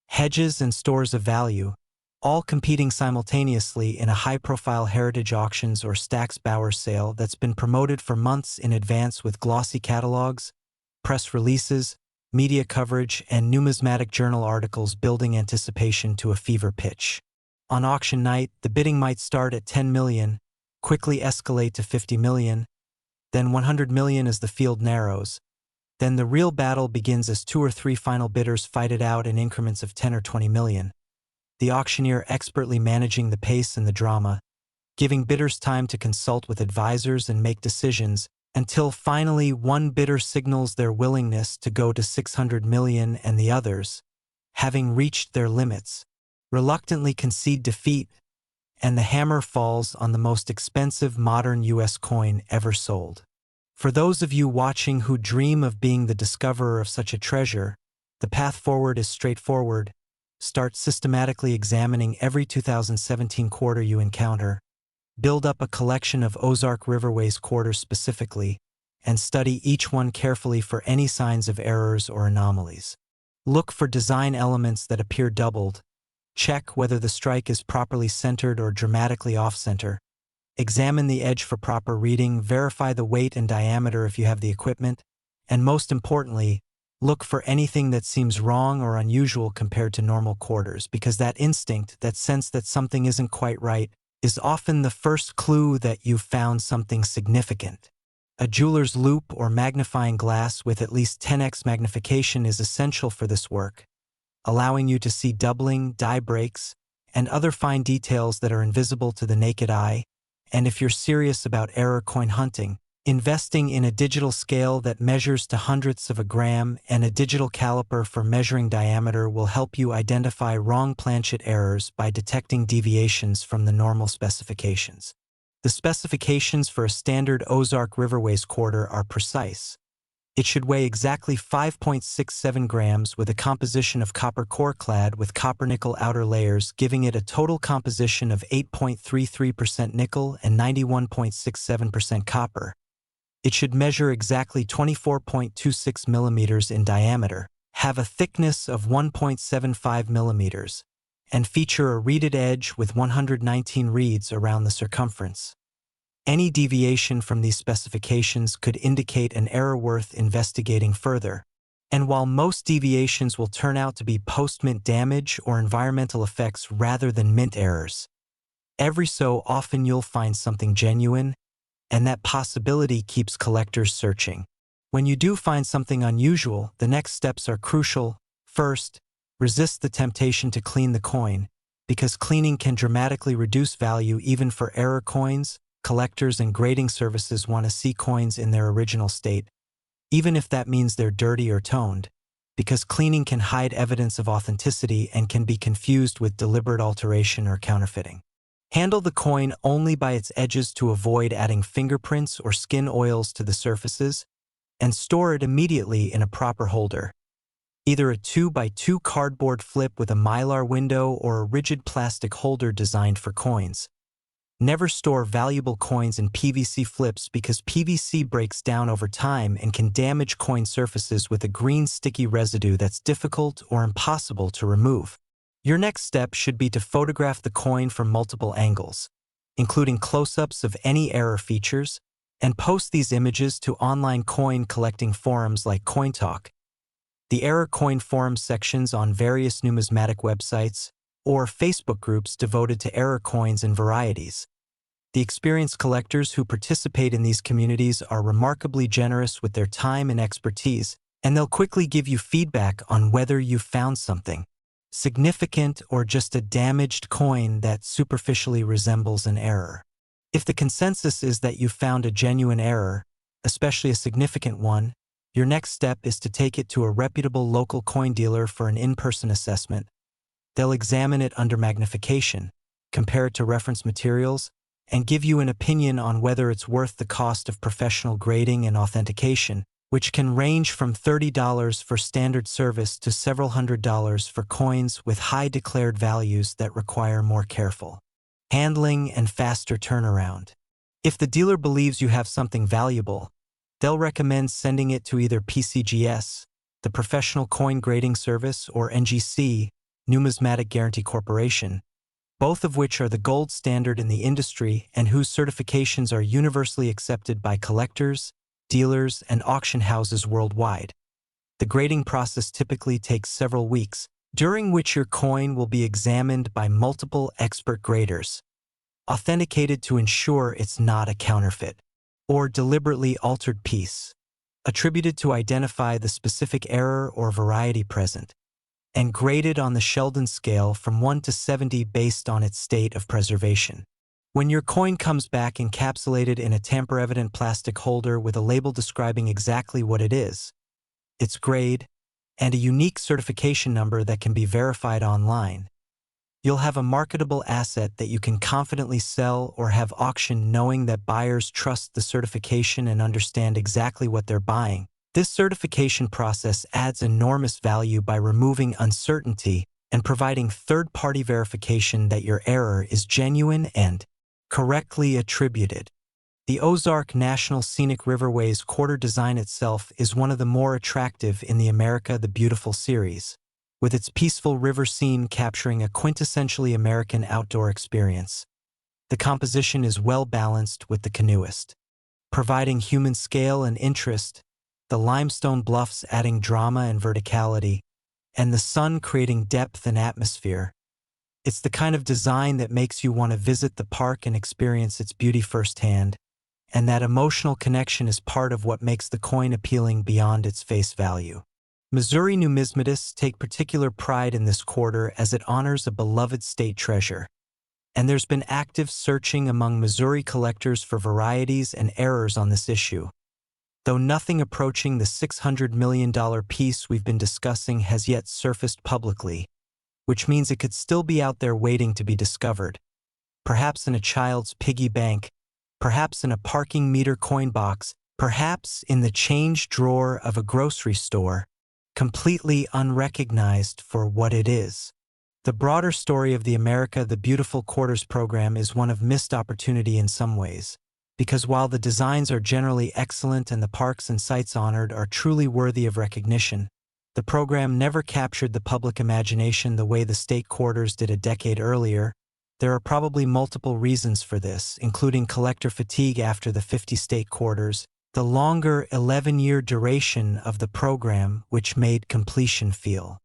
Hedges and stores of value, all competing simultaneously in a high-profile heritage auctions or Stack's Bowers sale that's been promoted for months in advance with glossy catalogs, press releases, media coverage, and numismatic journal articles building anticipation to a fever pitch. On auction night, the bidding might start at $10 million, quickly escalate to $50 million, then $100 million as the field narrows. Then the real battle begins as 2 or 3 final bidders fight it out in increments of 10 or 20 million. The auctioneer expertly managing the pace and the drama, giving bidders time to consult with advisors and make decisions, until finally one bidder signals their willingness to go to 600 million and the others, having reached their limits, reluctantly concede defeat, and the hammer falls on the most expensive modern U.S. coin ever sold. For those of you watching who dream of being the discoverer of such a treasure, the path forward is straightforward. Start systematically examining every 2017 quarter you encounter. Build up a collection of Ozark Riverways quarters specifically, and study each one carefully for any signs of errors or anomalies. Look for design elements that appear doubled. Check whether the strike is properly centered or dramatically off-center. Examine the edge for proper reading, verify the weight and diameter if you have the equipment, and most importantly, look for anything that seems wrong or unusual compared to normal quarters, because that instinct, that sense that something isn't quite right, is often the first clue that you've found something significant. A jeweler's loupe or magnifying glass with at least 10x magnification is essential for this work, allowing you to see doubling, die breaks, and other fine details that are invisible to the naked eye. And if you're serious about error coin hunting, investing in a digital scale that measures to hundredths of a gram and a digital caliper for measuring diameter will help you identify wrong planchet errors by detecting deviations from the normal specifications. The specifications for a standard Ozark Riverways quarter are precise. It should weigh exactly 5.67 grams with a composition of copper core clad with copper-nickel outer layers, giving it a total composition of 8.33% nickel and 91.67% copper. It should measure exactly 24.26 millimeters in diameter, have a thickness of 1.75 millimeters, and feature a reeded edge with 119 reeds around the circumference. Any deviation from these specifications could indicate an error worth investigating further, and while most deviations will turn out to be post-mint damage or environmental effects rather than mint errors, every so often you'll find something genuine, and that possibility keeps collectors searching. When you do find something unusual, the next steps are crucial. First, resist the temptation to clean the coin, because cleaning can dramatically reduce value even for error coins. Collectors and grading services want to see coins in their original state, even if that means they're dirty or toned, because cleaning can hide evidence of authenticity and can be confused with deliberate alteration or counterfeiting. Handle the coin only by its edges to avoid adding fingerprints or skin oils to the surfaces, and store it immediately in a proper holder. Either a 2x2 cardboard flip with a mylar window or a rigid plastic holder designed for coins. Never store valuable coins in PVC flips because PVC breaks down over time and can damage coin surfaces with a green sticky residue that's difficult or impossible to remove. Your next step should be to photograph the coin from multiple angles, including close-ups of any error features, and post these images to online coin collecting forums like CoinTalk. the error coin forum sections on various numismatic websites, or Facebook groups devoted to error coins and varieties. The experienced collectors who participate in these communities are remarkably generous with their time and expertise, and they'll quickly give you feedback on whether you've found something significant or just a damaged coin that superficially resembles an error. If the consensus is that you've found a genuine error, especially a significant one, your next step is to take it to a reputable local coin dealer for an in-person assessment. They'll examine it under magnification, compare it to reference materials, and give you an opinion on whether it's worth the cost of professional grading and authentication, which can range from $30 for standard service to several $100s for coins with high declared values that require more careful handling and faster turnaround. If the dealer believes you have something valuable, they'll recommend sending it to either PCGS, the Professional Coin Grading Service, or NGC, Numismatic Guarantee Corporation, both of which are the gold standard in the industry and whose certifications are universally accepted by collectors, dealers, and auction houses worldwide. The grading process typically takes several weeks, during which your coin will be examined by multiple expert graders, authenticated to ensure it's not a counterfeit or deliberately altered piece, attributed to identify the specific error or variety present, and graded on the Sheldon scale from 1 to 70 based on its state of preservation. When your coin comes back encapsulated in a tamper-evident plastic holder with a label describing exactly what it is, its grade, and a unique certification number that can be verified online, you'll have a marketable asset that you can confidently sell or have auctioned, knowing that buyers trust the certification and understand exactly what they're buying. This certification process adds enormous value by removing uncertainty and providing third-party verification that your error is genuine and correctly attributed. The Ozark National Scenic Riverways quarter design itself is one of the more attractive in the America the Beautiful series, with its peaceful river scene capturing a quintessentially American outdoor experience. The composition is well balanced with the canoeist, providing human scale and interest, the limestone bluffs adding drama and verticality, and the sun creating depth and atmosphere. It's the kind of design that makes you want to visit the park and experience its beauty firsthand, and that emotional connection is part of what makes the coin appealing beyond its face value. Missouri numismatists take particular pride in this quarter as it honors a beloved state treasure, and there's been active searching among Missouri collectors for varieties and errors on this issue. Though nothing approaching the $600 million piece we've been discussing has yet surfaced publicly, which means it could still be out there waiting to be discovered, perhaps in a child's piggy bank, perhaps in a parking meter coin box, perhaps in the change drawer of a grocery store, completely unrecognized for what it is. The broader story of the America the Beautiful Quarters program is one of missed opportunity in some ways, because while the designs are generally excellent and the parks and sites honored are truly worthy of recognition, the program never captured the public imagination the way the state quarters did a decade earlier. There are probably multiple reasons for this, including collector fatigue after the 50 state quarters, the longer 11-year duration of the program, which made completion feel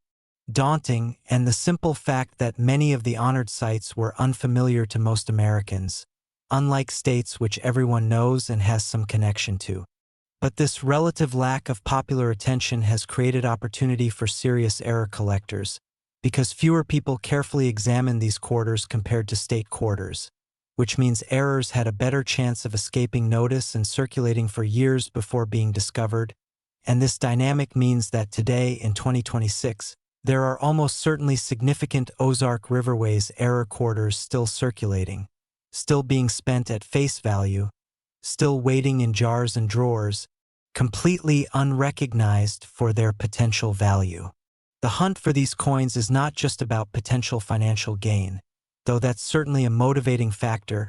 daunting, and the simple fact that many of the honored sites were unfamiliar to most Americans, unlike states which everyone knows and has some connection to. But this relative lack of popular attention has created opportunity for serious error collectors, because fewer people carefully examine these quarters compared to state quarters, which means errors had a better chance of escaping notice and circulating for years before being discovered. And this dynamic means that today, in 2026, there are almost certainly significant Ozark Riverways error quarters still circulating, still being spent at face value, still waiting in jars and drawers, completely unrecognized for their potential value. The hunt for these coins is not just about potential financial gain, though that's certainly a motivating factor.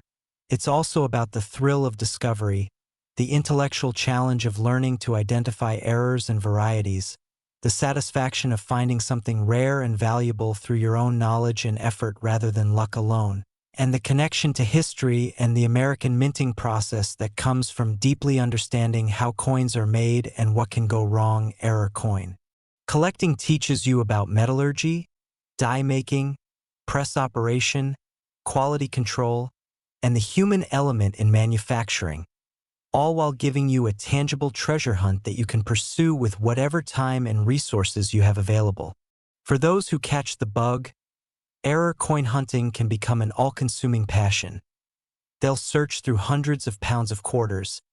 It's also about the thrill of discovery, the intellectual challenge of learning to identify errors and varieties, the satisfaction of finding something rare and valuable through your own knowledge and effort rather than luck alone, and the connection to history and the American minting process that comes from deeply understanding how coins are made and what can go wrong. Error coin Collecting teaches you about metallurgy, die making, press operation, quality control, and the human element in manufacturing, all while giving you a tangible treasure hunt that you can pursue with whatever time and resources you have available. For those who catch the bug, error coin hunting can become an all-consuming passion. They'll search through hundreds of pounds of quarters,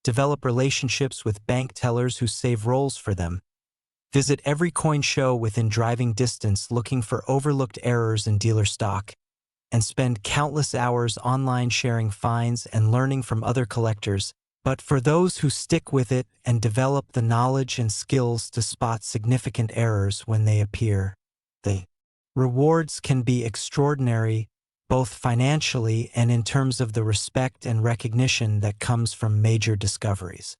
develop relationships with bank tellers who save rolls for them, visit every coin show within driving distance looking for overlooked errors in dealer stock, and spend countless hours online sharing finds and learning from other collectors. But for those who stick with it and develop the knowledge and skills to spot significant errors when they appear, the rewards can be extraordinary, both financially and in terms of the respect and recognition that comes from major discoveries.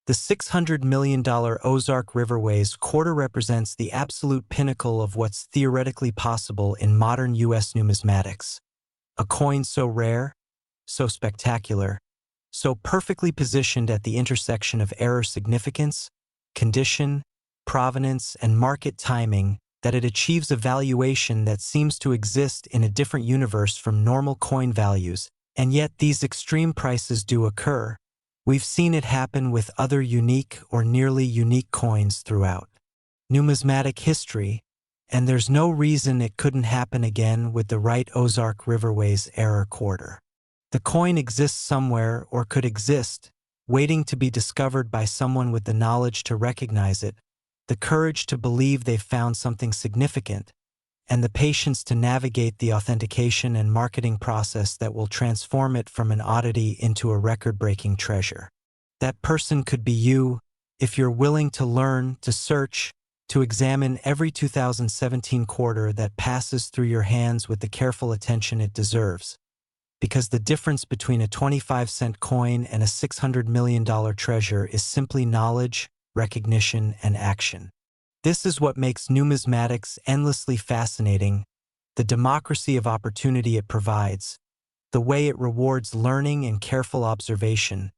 The $600 million Ozark Riverways quarter represents the absolute pinnacle of what's theoretically possible in modern U.S. numismatics. A coin so rare, so spectacular, so perfectly positioned at the intersection of error significance, condition, provenance, and market timing that it achieves a valuation that seems to exist in a different universe from normal coin values, and yet these extreme prices do occur. We've seen it happen with other unique or nearly unique coins throughout numismatic history, and there's no reason it couldn't happen again with the right Ozark Riverways error quarter. The coin exists somewhere or could exist, waiting to be discovered by someone with the knowledge to recognize it, the courage to believe they've found something significant, and the patience to navigate the authentication and marketing process that will transform it from an oddity into a record-breaking treasure. That person could be you, if you're willing to learn, to search, to examine every 2017 quarter that passes through your hands with the careful attention it deserves. Because the difference between a 25-cent coin and a $600 million treasure is simply knowledge, recognition, and action. This is what makes numismatics endlessly fascinating, the democracy of opportunity it provides, the way it rewards learning and careful observation,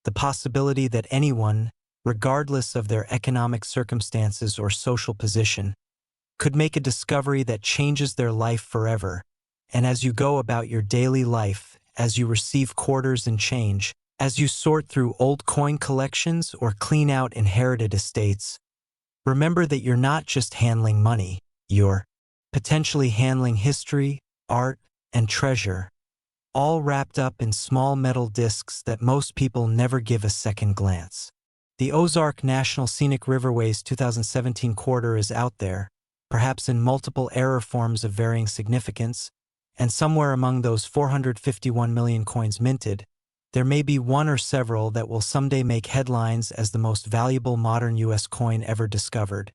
the possibility that anyone, regardless of their economic circumstances or social position, could make a discovery that changes their life forever. And as you go about your daily life, as you receive quarters and change, as you sort through old coin collections or clean out inherited estates, remember that you're not just handling money, you're potentially handling history, art, and treasure, all wrapped up in small metal discs that most people never give a second glance. The Ozark National Scenic Riverways 2017 quarter is out there, perhaps in multiple error forms of varying significance, and somewhere among those 451 million coins minted, there may be one or several that will someday make headlines as the most valuable modern U.S. coin ever discovered.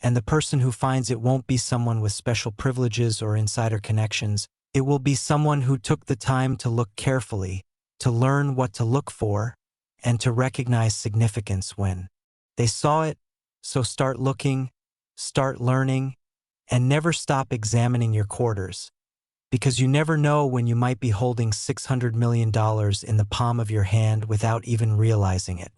And the person who finds it won't be someone with special privileges or insider connections. It will be someone who took the time to look carefully, to learn what to look for, and to recognize significance when they saw it. So start looking, start learning, and never stop examining your quarters. Because you never know when you might be holding $600 million in the palm of your hand without even realizing it.